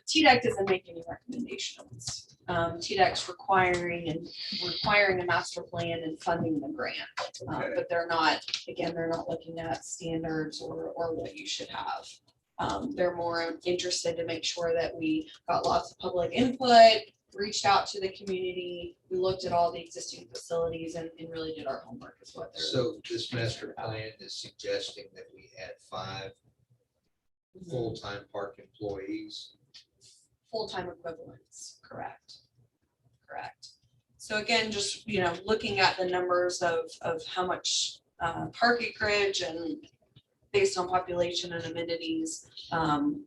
TDEC doesn't make any recommendations. TDEC's requiring a master plan and funding the grant, but they're not looking at standards or what you should have. They're more interested to make sure that we got lots of public input, reached out to the community, we looked at all the existing facilities and really did our homework is what they're. So this master plan is suggesting that we add 5 full-time park employees. Full-time equivalents, correct. So again, just, looking at the numbers of how much park acreage and based on population and amenities,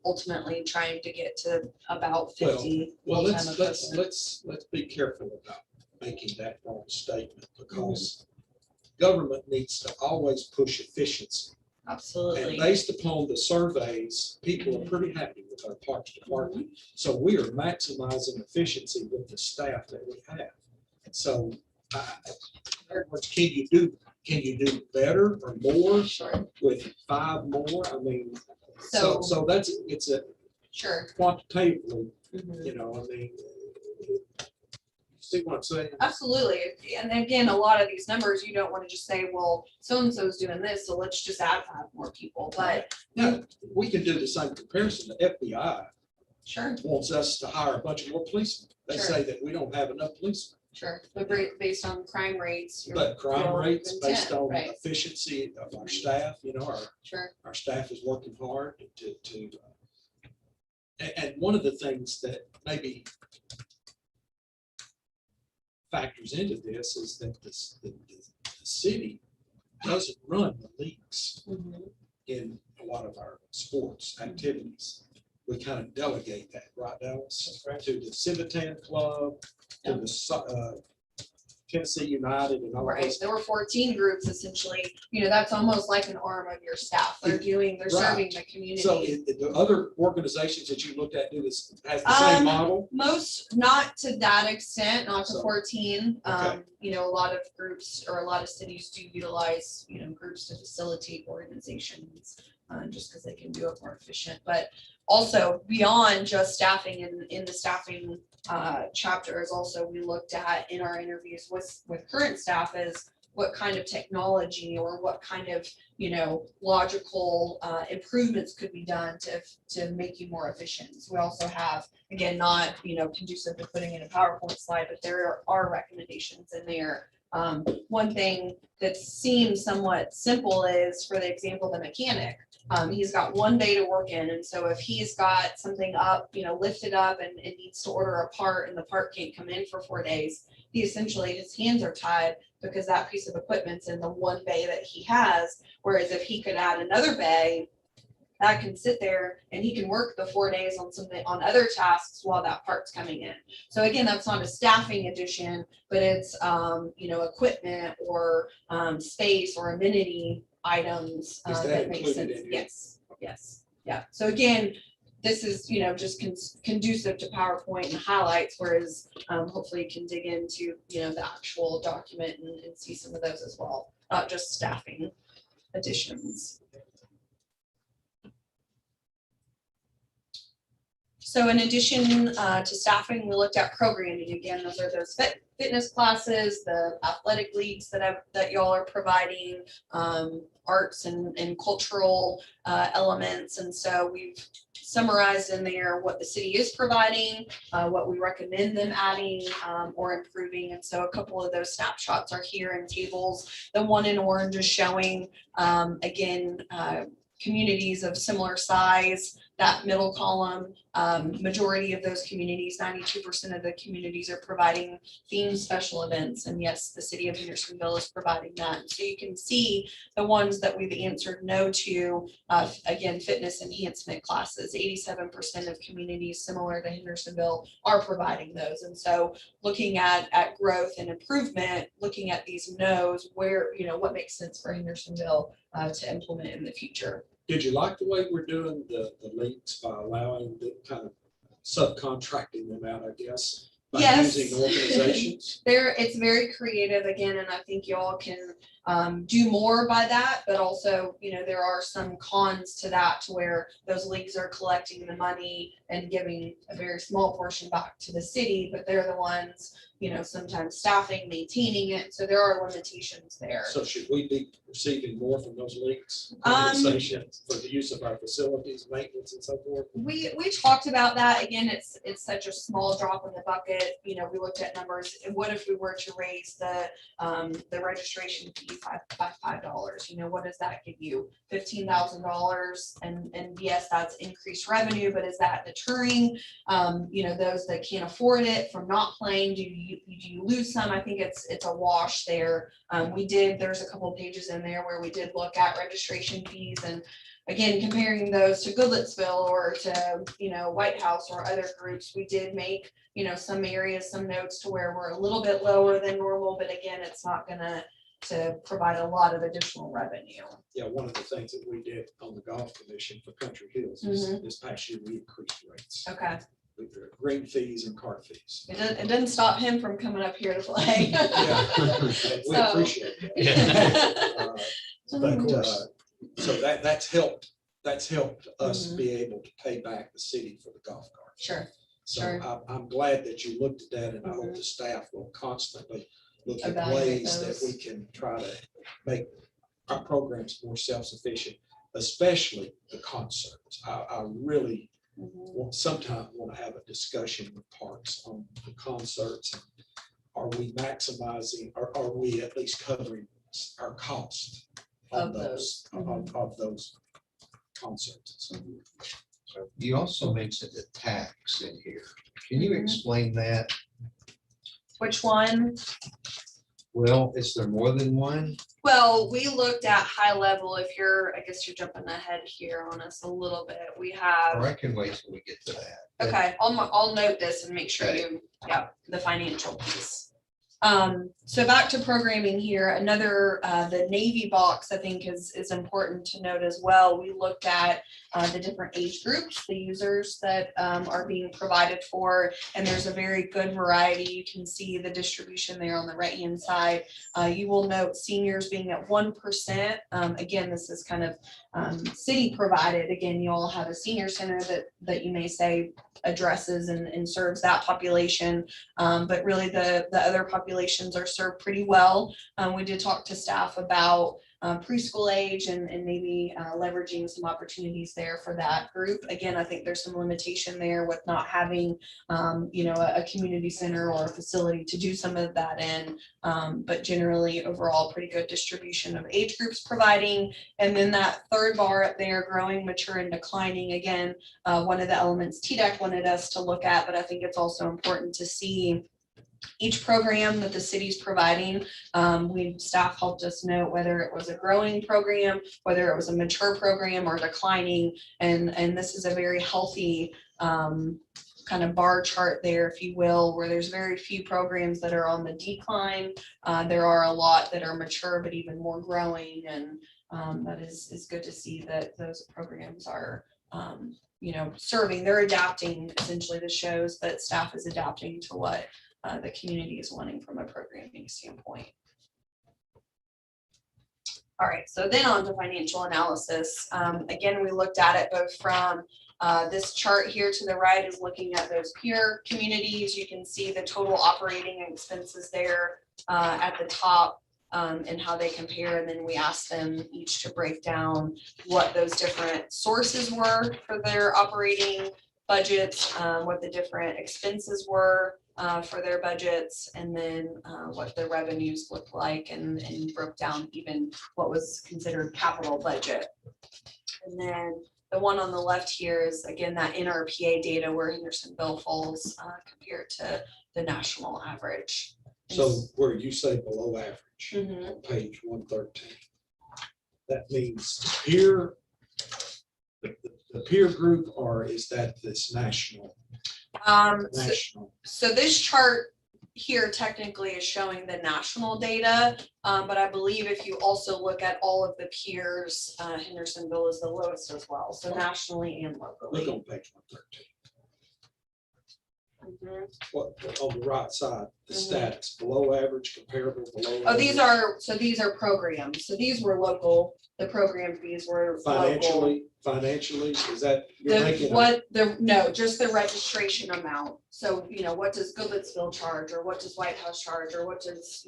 ultimately trying to get to about 50 Well, full-time let's equivalents. be careful about making that broad statement, because government needs to always push efficiency. And Absolutely. based upon the surveys, people are pretty happy with our parks department. So we are maximizing efficiency with the staff that we have. So very much, can you do better or more Sure. with 5 more? I mean, So, so it's a sure. quantitatively, Mhm. See what I'm saying? Absolutely. And again, a lot of these numbers, you don't want to just say, well, so-and-so's doing this, so let's just add 5 more people, but Yeah, we can do the same comparison. The FBI sure, wants us to hire a bunch of more policemen. They Sure. say that we don't have enough policemen. Sure, but based on crime rates. But crime you're rates based content, on right? efficiency of our staff, Sure. our staff is working hard and one of the things that maybe factors into this is that the city doesn't run the leagues Mhm. in a lot of our sports activities. We kind of delegate that, right, Dallas? To the Civitan Club, to the Tennessee United and all Right, those. there were 14 groups essentially, that's almost like an arm of your staff. They're Right. serving the community. So the other organizations that you looked at do this, has the same model? Most, not to that extent, not to So, 14. okay. A lot of groups or a lot of cities do utilize, groups to facilitate organizations, just because they can do it more efficient. But also beyond just staffing in the staffing chapter is also we looked at in our interviews with current staff is what kind of technology or what kind of logical improvements could be done to make you more efficient. So we also have, again, not conducive to putting in a PowerPoint slide, but there are recommendations in there. One thing that seems somewhat simple is, for the example, the mechanic. He's got one day to work in, and so if he's got something up, lifted up and it needs to order a part and the part can't come in for 4 days, he essentially, his hands are tied because that piece of equipment's in the one bay that he has. Whereas if he could add another bay, that can sit there and he can work the 4 days on other tasks while that part's coming in. So again, that's not a staffing addition, but it's equipment or space or amenity items Is that that make included sense. in your- Yes. Yeah. So again, this is just conducive to PowerPoint and highlights, whereas hopefully you can dig into the actual document and see some of those as well, not just staffing additions. So in addition to staffing, we looked at programming. Again, those are those fitness classes, the athletic leagues that y'all are providing, arts and cultural elements. And so we've summarized in there what the city is providing, what we recommend them adding or improving. And so a couple of those snapshots are here in tables. The one in orange is showing, again, communities of similar size. That middle column, majority of those communities, 92% of the communities are providing themed special events. And yes, the city of Hendersonville is providing that. So you can see the ones that we've answered no to, again, fitness enhancement classes. 87% of communities similar to Hendersonville are providing those. And so looking at growth and improvement, looking at these no's, where, what makes sense for Hendersonville to implement in the future. Did you like the way we're doing the links by allowing the kind of subcontracting them out, I guess? By Yes. using organizations? It's very creative again, and I think y'all can do more by that, but also, there are some cons to that, to where those leagues are collecting the money and giving a very small portion back to the city, but they're the ones, sometimes staffing, maintaining it. So there are limitations there. So should we be receiving more from those leagues? Compensation for the use of our facilities, maintenance and so forth? We talked about that. Again, it's such a small drop in the bucket. We looked at numbers. And what if we were to raise the registration fee by $5? What does that give you? $15,000. And yes, that's increased revenue, but is that deterring those that can't afford it from not playing? Do you lose some? I think it's a wash there. There's a couple of pages in there where we did look at registration fees, and again, comparing those to Goodlettsville or to, White House or other groups, we did make, some areas, some notes to where we're a little bit lower than normal, but again, it's not gonna to provide a lot of additional revenue. Yeah, one of the things that we did on the golf commission for Country Hills is this past year, we increased rates. Okay. With the green fees and cart fees. It didn't stop him from coming up here to play. Yeah, we So- appreciate that. Yeah. So that's helped us be able to pay back the city for the golf cart. Sure. So Sure. I'm glad that you looked at that, and I hope the staff will constantly look at Evaluate ways that those. we can try to make our programs more self-sufficient, especially the concerts. I really Mhm. sometimes want to have a discussion with Parks on the concerts and are we maximizing, or are we at least covering our cost Of of those, of those concerts? You also mentioned the tax in here. Can you Mhm. explain that? Which one? Well, is there more than one? Well, we looked at high level. If you're, I guess you're jumping ahead here on us a little bit. We Or have, I can wait till we get to that. okay, I'll note this and make sure Okay. you, yeah, the financial piece. So back to programming here, another, the Navy box, I think is important to note as well. We looked at the different age groups, the users that are being provided for, and there's a very good variety. You can see the distribution there on the right-hand side. You will note seniors being at 1%. Again, this is kind of city provided. Again, you all have a senior center that you may say addresses and serves that population. But really the other populations are served pretty well. We did talk to staff about preschool age and maybe leveraging some opportunities there for that group. Again, I think there's some limitation there with not having, a community center or a facility to do some of that in. But generally overall, pretty good distribution of age groups providing. And then that third bar up there, growing, mature, and declining. Again, one of the elements TDEC wanted us to look at, but I think it's also important to see each program that the city's providing. Staff helped us note whether it was a growing program, whether it was a mature program or declining. And this is a very healthy kind of bar chart there, if you will, where there's very few programs that are on the decline. There are a lot that are mature, but even more growing. And that is good to see that those programs are serving. They're adapting. Essentially, this shows that staff is adapting to what the community is wanting from a programming standpoint. All right, so then on to financial analysis. Again, we looked at it both from this chart here to the right is looking at those peer communities. You can see the total operating expenses there at the top and how they compare. And then we asked them each to break down what those different sources were for their operating budgets, what the different expenses were for their budgets, and then what the revenues look like, and broke down even what was considered capital budget. And then the one on the left here is again that NRPA data where Hendersonville falls compared to the national average. So where you say below average, Mhm. on page 113, that means peer, the peer group, or is that this national? So this chart here technically is showing the national data, but I believe if you also look at all of the peers, Hendersonville is the lowest as well, so nationally and locally. Look on page 113. Mhm. What, on the right side, the Mhm. status, below average, comparable, below. Oh, these average. these are programs, so these were local, the program fees were local. Financially, is that, you're making, No, just the registration amount. So, what does Goodlettsville charge, or what does White House charge, or what does,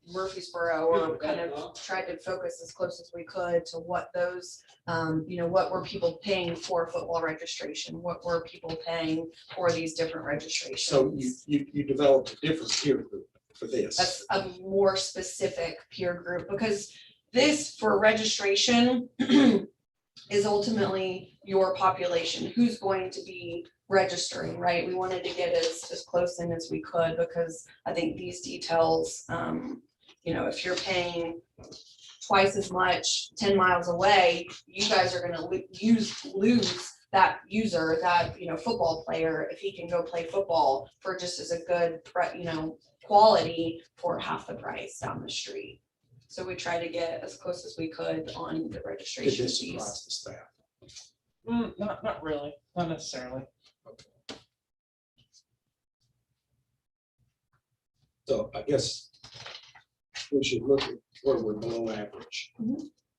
Murfreesboro, or kind of tried to focus as close as we could to what those, what were people paying for football registration? What were people paying for these different registrations? so you developed a different peer group for this. That's a more specific peer group, because this for registration is ultimately your population, who's going to be registering, right? We wanted to get as close in as we could, because I think these details, if you're paying twice as much 10 miles away, you guys are going to lose that user, that football player, if he can go play football for just as a good quality for half the price down the street. So we try to get as close as we could on the Did registration this fees. surprise the staff? Not really, not necessarily. So I guess we should look at where we're below average.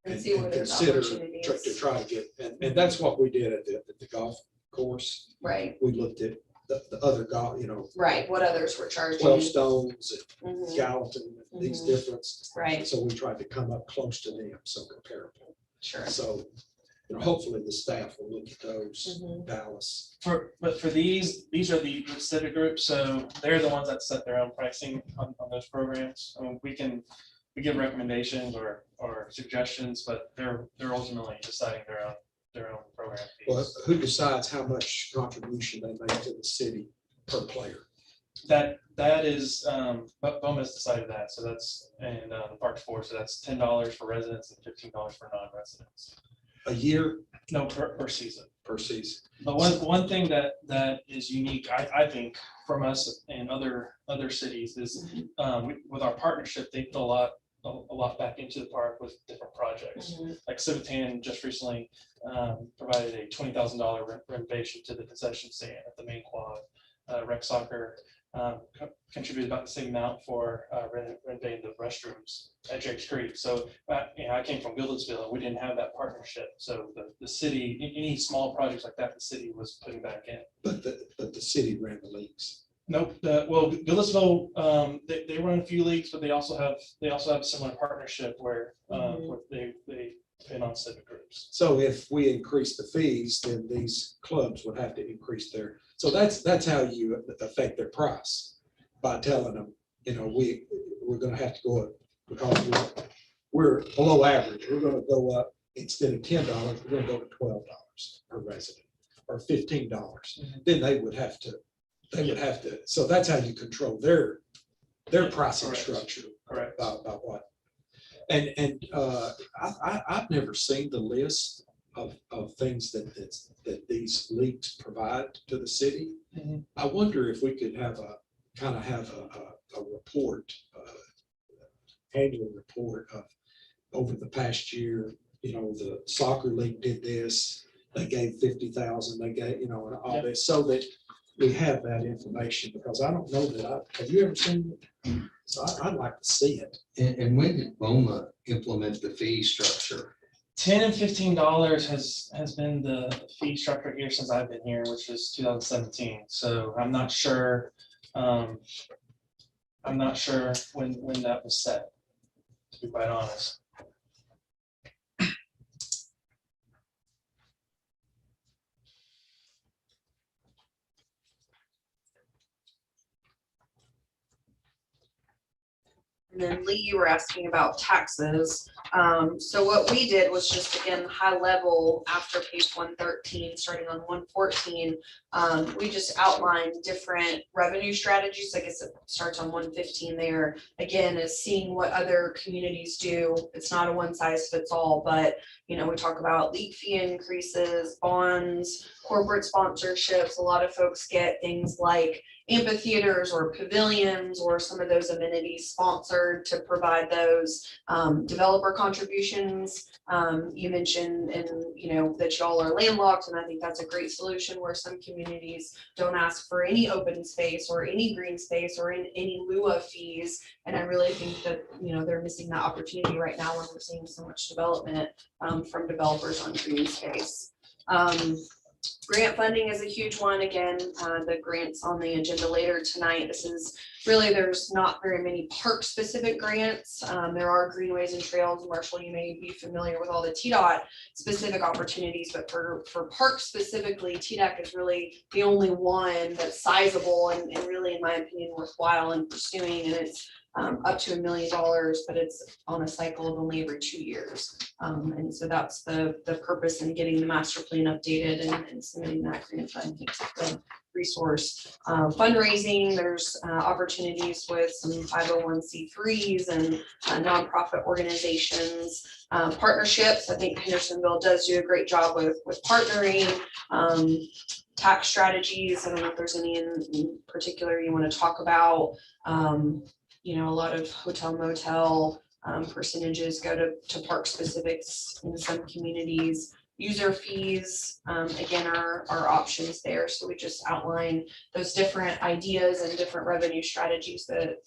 And see where there's consider opportunities. to try to get, and that's what we did at the golf course. Right, We looked at the other golf, right, what others were charging. 12 Stones Mhm, and Gallatin, these difference. Right, So we tried to come up close to them, so comparable. sure. So hopefully the staff will look at those, Mhm. Dallas. But for these are the study groups, so they're the ones that set their own pricing on those programs. I mean, we give recommendations or suggestions, but they're ultimately deciding their own program Well, fees. who decides how much contribution they make to the city per player? That is, BOMA's decided that, so that's, and the Parks Board, so that's $10 for residents and $15 for non-residents. A year No, per season. per season? But one thing that is unique, I think, from us and other cities is, with our partnership, they put a lot back into the park with different projects. Mhm. Like Civitan just recently provided a $20,000 renovation to the concession stand at the main quad. Rec Soccer contributed about the same amount for renovating the restrooms at Jake's Creek. So I came from Goodlettsville, and we didn't have that partnership. So the city, any small projects like that, the city was putting back in. But the city ran the leagues. Nope. Well, Goodlettsville, they run a few leagues, but they also have a similar partnership where they depend on civic groups. So if we increase the fees, then these clubs would have to increase their, so that's how you affect their price, by telling them, we're gonna have to go up because we're below average. We're gonna go up, instead of $10, we're gonna go to $12 per resident or $15. Then they would have to, so that's how you control their pricing Correct. structure. Correct. About what? And I've never seen the list of things that these leagues provide to the city. Mhm. I wonder if we could have a report, annual report of over the past year, the soccer league did this, they gave 50,000, they gave, and all this, so that we have that information, because I don't know that have you ever seen it? So I'd like to see it. And when did BOMA implement the fee structure? $10 and $15 has been the fee structure here since I've been here, which is 2017. So I'm not sure. I'm not sure when that was set, to be quite honest. And then Lee, you were asking about taxes. So what we did was just, again, high level after page 113, starting on 114, we just outlined different revenue strategies. I guess it starts on 115 there. Again, is seeing what other communities do. It's not a one size fits all, but we talk about league fee increases, bonds, corporate sponsorships. A lot of folks get things like amphitheaters or pavilions or some of those amenities sponsored to provide those developer contributions. You mentioned that y'all are landlocked, and I think that's a great solution where some communities don't ask for any open space or any green space or in any LUA fees. And I really think that they're missing that opportunity right now when we're seeing so much development from developers on green space. Grant funding is a huge one. Again, the grants on the agenda later tonight. This is really, there's not very many park specific grants. There are greenways and trails. Marshall, you may be familiar with all the TDOT specific opportunities, but for parks specifically, TDEC is really the only one that's sizable and really, in my opinion, worthwhile in pursuing. And it's up to $1 million, but it's on a cycle of only every 2 years. And so that's the purpose in getting the master plan updated and submitting that grant funding resource. Fundraising, there's opportunities with some 501c3s and nonprofit organizations. Partnerships, I think Hendersonville does do a great job with partnering. Tax strategies, I don't know if there's any in particular you want to talk about. A lot of hotel motel percentages go to park specifics in some communities. User fees, again, are options there. So we just outline those different ideas and different revenue strategies that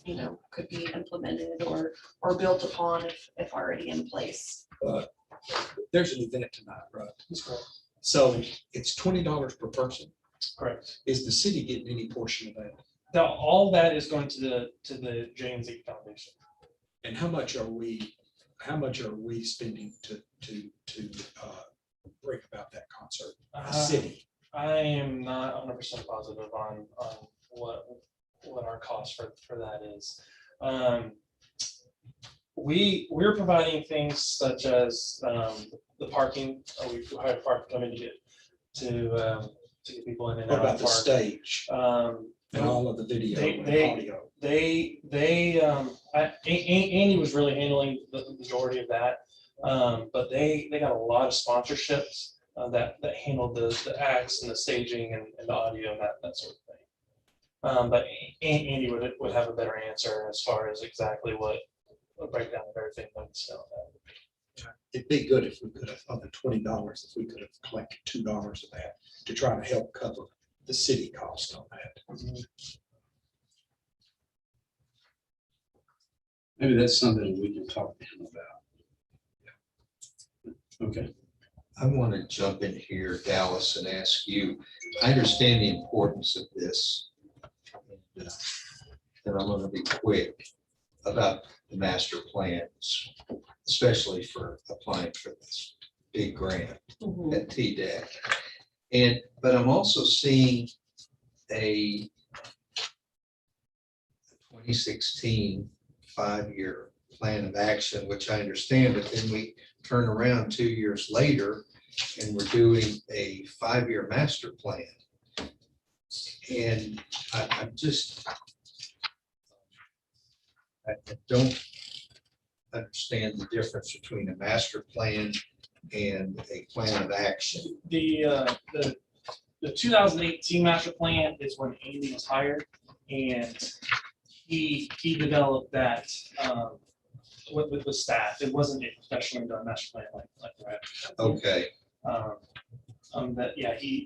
could be implemented or built upon if already in place. There's an event tonight, right? So it's $20 per person. Correct. Is the city getting any portion of that? Now, all that is going to the J&Z Foundation. And how much are we spending to bring the city? I am not 100% positive on what our cost for that is. We're providing things such as the parking. We hired a park company to get people in and What out about of the the park. stage and all of the video and audio? Andy was really handling the majority of that, but they got a lot of sponsorships that handled the acts and the staging and the audio and that sort of thing. But Andy would have a better answer as far as exactly what a breakdown of everything like sell that. It'd be good if we could have, on the $20, if we could have collected $2 of that to try to help cover the city cost on that. Maybe that's something we can talk to him about. Okay. I want to jump in here, Dallas, and ask you, I understand the importance of this. And I'm going to be quick about the master plans, especially for applying for this big grant at TDEC. But I'm also seeing a 2016 5-year plan of action, which I understand, but then we turn around 2 years later and we're doing a 5-year master plan. And I don't understand the difference between a master plan and a plan of action. The 2018 master plan is when Andy was hired, and he developed that with staff. It wasn't a professionally done master plan like that. Okay,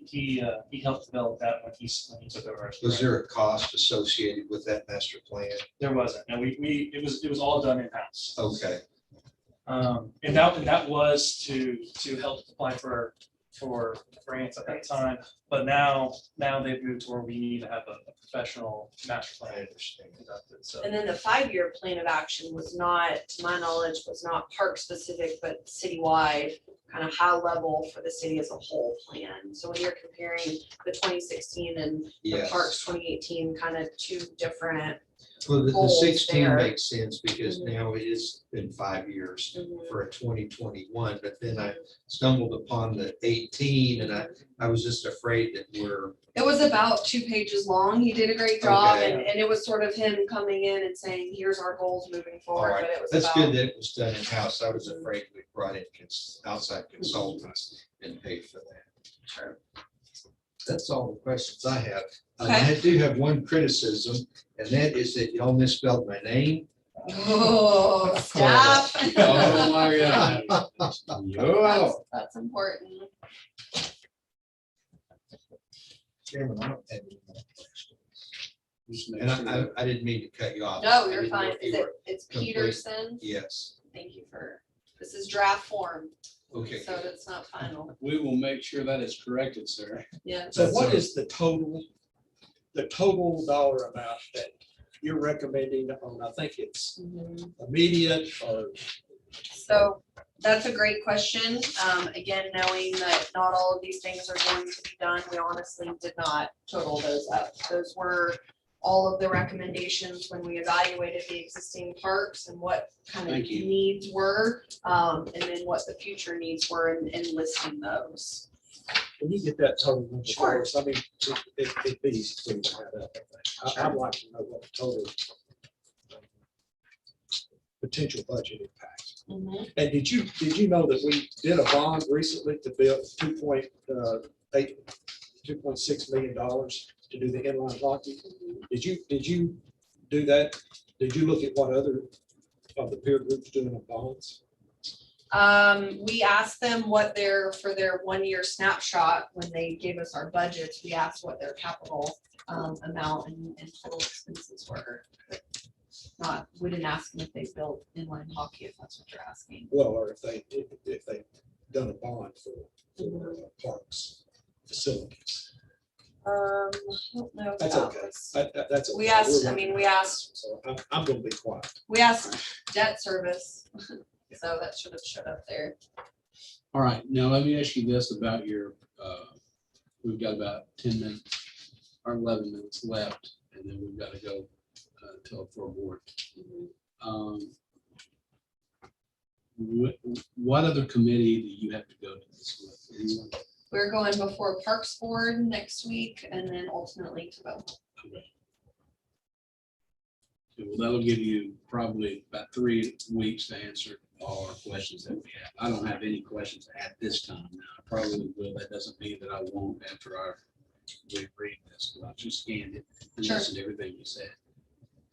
He helped develop that when he took over. was there a cost associated with that master plan? There wasn't. No, it was all done in house. Okay, And that was to help apply for grants at that time. But now they've moved to where we need to have a professional master plan conducted. So. And then the 5-year plan of action was not, to my knowledge, was not park specific, but citywide, kind of high level for the city as a whole plan. So when you're comparing the 2016 and the yes. parks 2018, kind of two different. Well, the goals 16 there. makes sense because now it has been 5 years for a 2021, but then I stumbled upon the 18 and I was just afraid that we're. It was about 2 pages long. He did a great job, Okay. and it was sort of him coming in and saying, here's our goals moving All forward, right, but it was that's about. good that it was done in-house. I was afraid we brought in outside consultants and paid for that. Sure. That's all the questions I have. Okay. I do have one criticism, and that is that y'all misspelled my name. Oh, staff. Oh, my God. Yo. That's important. Chairman, I don't have any more questions. Just make And sure. I didn't mean to cut you off. No, I you're didn't know fine. if you Is it, were- it's complete. Peterson? Yes, Thank you for, this is draft form, okay. so it's not final. We will make sure that is corrected, sir. Yeah. So what is the total dollar amount that you're recommending on, I think it's Mhm. immediate or? So that's a great question. Again, knowing that not all of these things are going to be done, we honestly did not total those up. Those were all of the recommendations when we evaluated the existing parks and what kind of Thank you. needs were, and then what the future needs were and listing those. Can you get that total number Sure. for us? I mean, it'd be easy to figure that out, I think. I'd like to know what the total potential budget impact. Mhm. And did you know that we did a bond recently to build $2.6 million to do the inline hockey? Did you do that? Did you look at what other of the peer groups doing on bonds? We asked them what for their 1-year snapshot, when they gave us our budgets, we asked what their capital amount and total expenses were. We didn't ask them if they built inline hockey, if that's what you're asking. Well, or if they done a bond for parks facilities. I don't know. if That's that okay. was- That's. We okay. asked, We're I mean, running we out of asked, time, So I'm gonna be quiet. we asked debt service, so that should have showed up there. All right, now let me ask you this about your we've got about 10 minutes or 11 minutes left, and then we've got to go for a board. What other committee do you have to go to this with? Anyone? We're going before Parks Board next week and then ultimately to vote. Okay. Well, that'll give you probably about 3 weeks to answer all our questions that we have. I don't have any questions at this time. Now, I probably will. That doesn't mean that I won't after we read this. But I just scanned it and Sure. listened to everything you said.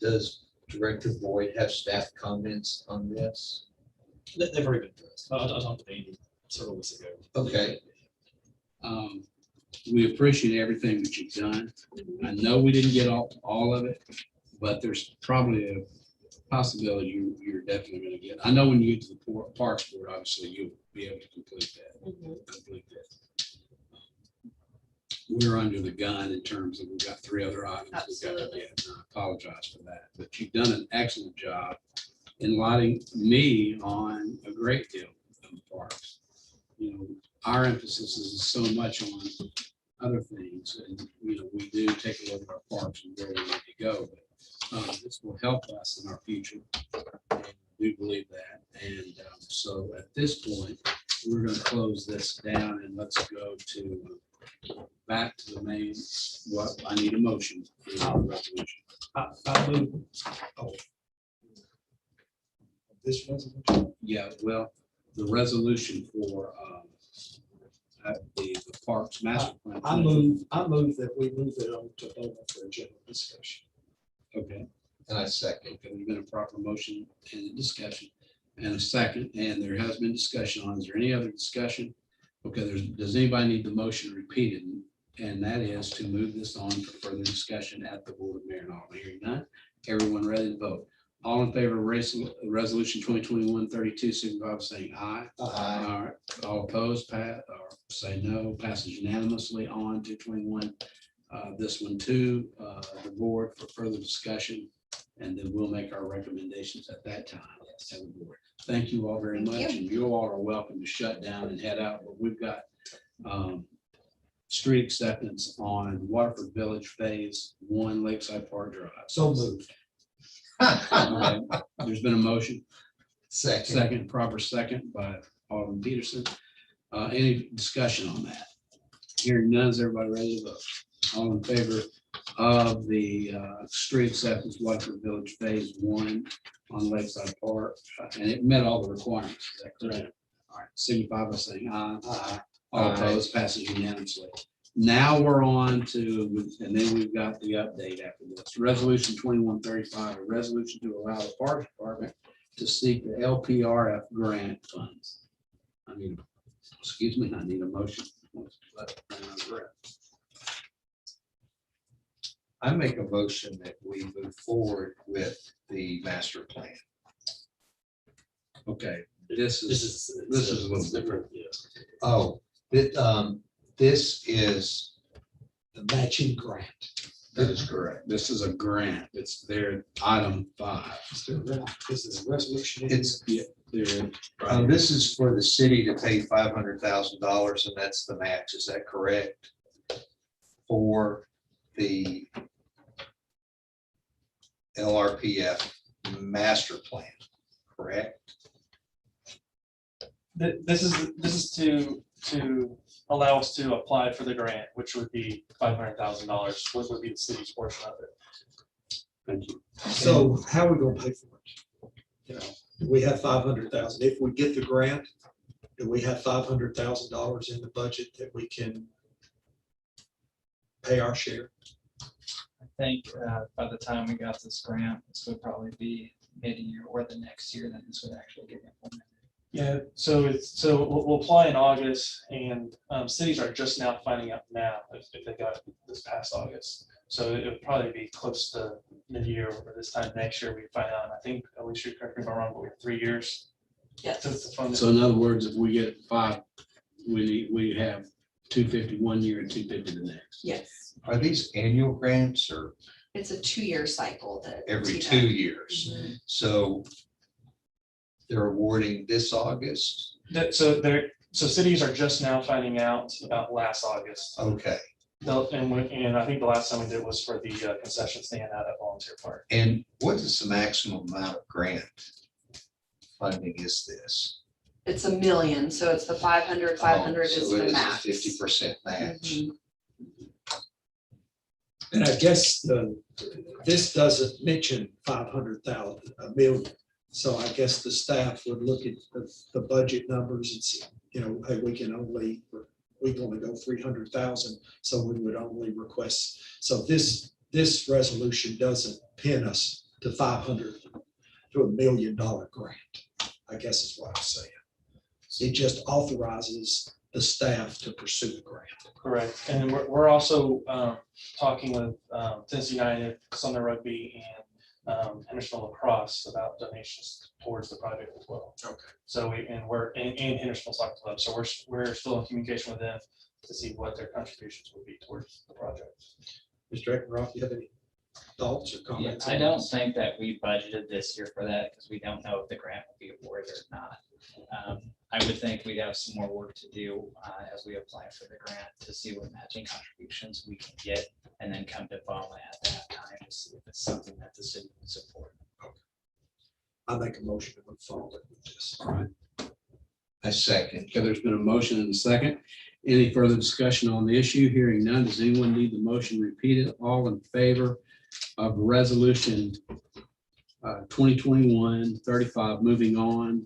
Does Director Boyd have staff comments on this? They've already been addressed. I talked to Andy several weeks ago. Okay, We appreciate everything that you've done. I know we didn't get all of it, but there's probably a possibility you're definitely going to get. I know when you get to the Parks Board, obviously you'll be able to complete that. We're under the gun in terms of we've got 3 other items we've got to Absolutely. get. And I apologize for that, but you've done an excellent job enlightening me on a great deal of the parks. You know, our emphasis is so much on other things, and we do take a look at our parks and where we need to go. But this will help us in our future. I do believe that, and so at this point, we're going to close this down and let's go to back to the main. What I need a motion for the resolution. I move. Oh. This resolution? Yeah, well, the resolution for the parks master plan. I move that we move it on to vote for a general discussion. Okay. and I second. Okay, there's been a proper motion and a discussion and a second, and there has been discussion on. Is there any other discussion? Okay, does anybody need the motion repeated? And that is to move this on for further discussion at the Board of Mayor and Alderman. Hearing none, everyone ready to vote? All in favor of resolution 2021-32, signify by saying aye. Aye. All right, all opposed, or say no, passes unanimously on to 21. This one too, the board for further discussion, and then we'll make our recommendations at that time. As a board. Thank you all very Thank much, you. and you all are welcome to shut down and head out, but we've got street acceptance on Waterford Village Phase 1, Lakeside Park Drive. So moved. Okay, there's been a motion. Second. Second, proper second by Alderman Peterson. Any discussion on that? Hearing none, is everybody ready to vote? All in favor of the street acceptance, Waterford Village Phase 1 on Lakeside Park, and it met all the requirements. Is that correct? All right, signify by saying aye. Aye. All Aye. opposed, passes unanimously. Now we're on to, and then we've got the update after this. Resolution 2135, a resolution to allow the Parks Department to seek the LPRF grant funds. I need a motion. I make a motion that we move forward with the master plan. Okay, this is a little different. Yeah. Oh, this is The matching grant. that is correct. This is a grant. It's their item 5. This is a resolution. It's, There. this is for the city to pay $500,000, and that's the match. Is that correct? For the LRPF master plan, correct? This is to allow us to apply for the grant, which would be $500,000, which would be the city's portion of it. Thank you. So how are we gonna pay for it? You know, do we have 500,000? If we get the grant, do we have $500,000 in the budget that we can pay our share? I think by the time we got this grant, this would probably be mid-year or the next year that this would actually get implemented. Yeah, so we'll apply in August, and cities are just now finding out now if they got it this past August. So it would probably be close to mid-year or this time next year we find out. And I think, we should correct me if I'm wrong, but we have 3 years Yes. to fund it. So in other words, if we get 5, we have 250 one year and 250 the next. Yes. Are these annual grants or It's a 2-year cycle that. every TDEC 2 years? Mhm. So they're awarding this August? So So cities are just now finding out about last August. Okay, And I think the last time we did was for the concession stand out at Volunteer Park. and what is the maximum amount of grant funding is this? It's 1 million, so it's the 500 is the max. 50% match. Mhm. And I guess this doesn't mention 500,000, a million. So I guess the staff would look at the budget numbers and see, hey, we can only go 300,000. So we would only request, so this resolution doesn't pin us to 500 to $1 million grant, I guess is what I'm saying. It just authorizes the staff to pursue the grant. Correct. And we're also talking with Tennessee United, Sumner Rugby, and Hendersonville Lacrosse about donations towards the project as well. Okay. So we're in Hendersonville Soccer Club. So we're still in communication with them to see what their contributions would be towards the project. Mr. Eckenroth, you have any thoughts or Yeah, comments? I don't think that we budgeted this year for that because we don't know if the grant will be awarded or not. I would think we'd have some more work to do as we apply for the grant to see what matching contributions we can get and then come to Bala at that time to see if it's something that the city would support. I make a motion to move forward with this. All right. A second. Okay, there's been a motion and a second. Any further discussion on the issue? Hearing none. Does anyone need the motion repeated? All in favor of resolution 2021-35, moving on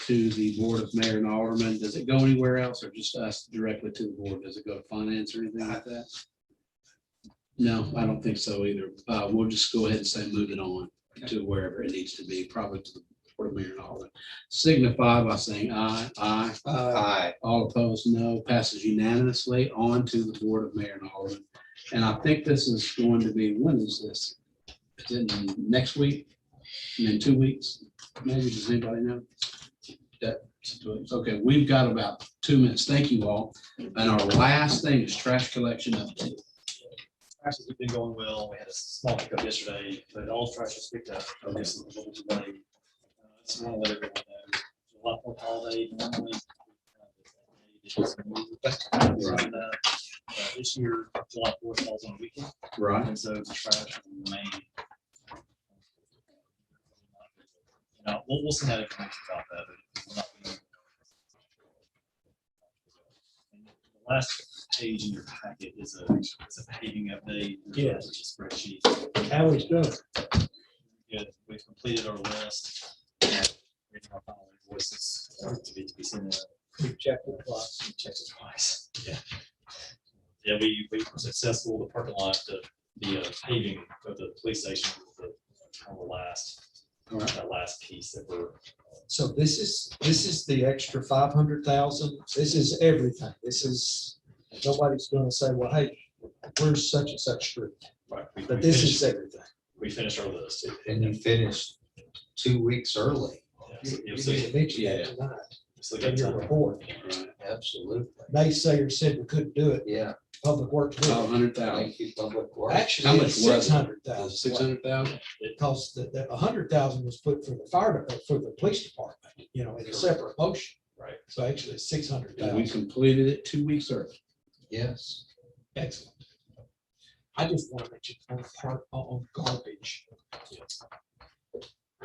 to the Board of Mayor and Aldermen. Does it go anywhere else or just us directly to the board? Does it go to finance or anything like that? No, I don't think so either. We'll just go ahead and say move it on to wherever it needs to be, probably to the Board of Mayor and Aldermen. Signify by saying aye. Aye. Aye. All opposed, no. Passes unanimously on to the Board of Mayor and Aldermen. And I think this is going to be, when is this? Is it next week? And then 2 weeks? Maybe, does anybody know? Okay, we've got about 2 minutes. Thank you all. And our last thing is trash collection update. Actually, we've been going well. We had a small pickup yesterday, but all trash was picked up. It's one to let everyone know. A lot more holiday normally. This year, July 4th falls on a weekend, Right. and so the trash will remain. We'll send out information about that. But we're not gonna- And the last page in your packet is a paving update. Yes. Which is spreadsheet. How is doing? Good. We've completed our list. Waiting on final invoices to be sent out. We checked it twice. We checked it twice. Yeah. Yeah, we were successful. The parking lot, the paving of the police station was the kind of the last, that last piece that we're. So this is the extra 500,000. This is everything. This is, nobody's gonna say, well, hey, where's such and such street? Right. But this is everything. We finished our list. And you finished 2 weeks early. Yeah, so You you'll need see- to mention that Yeah. tonight still in got your time. report. Absolutely. Naysayer said we couldn't do it. Yeah. Public Works. did it. 500,000. Thank you, Public Works. Actually, How much it's was it? 600,000. 600,000? Because the 100,000 was put for the for the police department, in a separate motion. Right. So actually it's And we 600,000. completed it 2 weeks early. Yes. Excellent. I just want to mention on the part on garbage.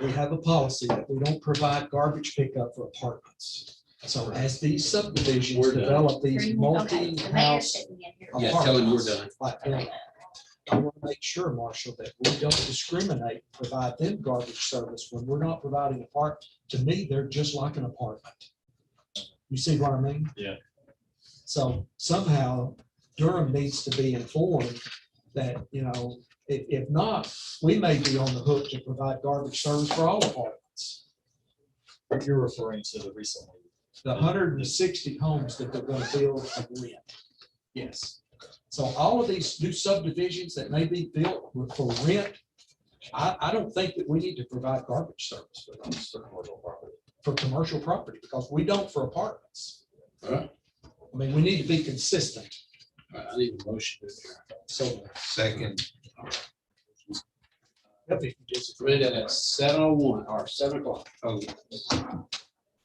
We have a policy that we don't provide garbage pickup for apartments. So as these subdivisions We're done. develop these Okay, the mayor's multi-house. sitting in here. Yeah, tell him we're apartments, done. like that, I want to make sure, Marshall, that we don't discriminate, provide them garbage service when we're not providing a part. To me, they're just like an apartment. You see what I mean? Yeah. So somehow Durham needs to be informed that, if not, we may be on the hook to provide garbage service for all apartments. You're referring to the recently. The 160 homes that they're going to build for rent. Yes. So all of these new subdivisions that may be built for rent, I don't think that we need to provide garbage service for those for commercial property, because we don't for apartments. All right. I mean, we need to be consistent. All right, I need a motion. So Second. if you disagree, Read it at 7:01 or 7 o'clock. Oh,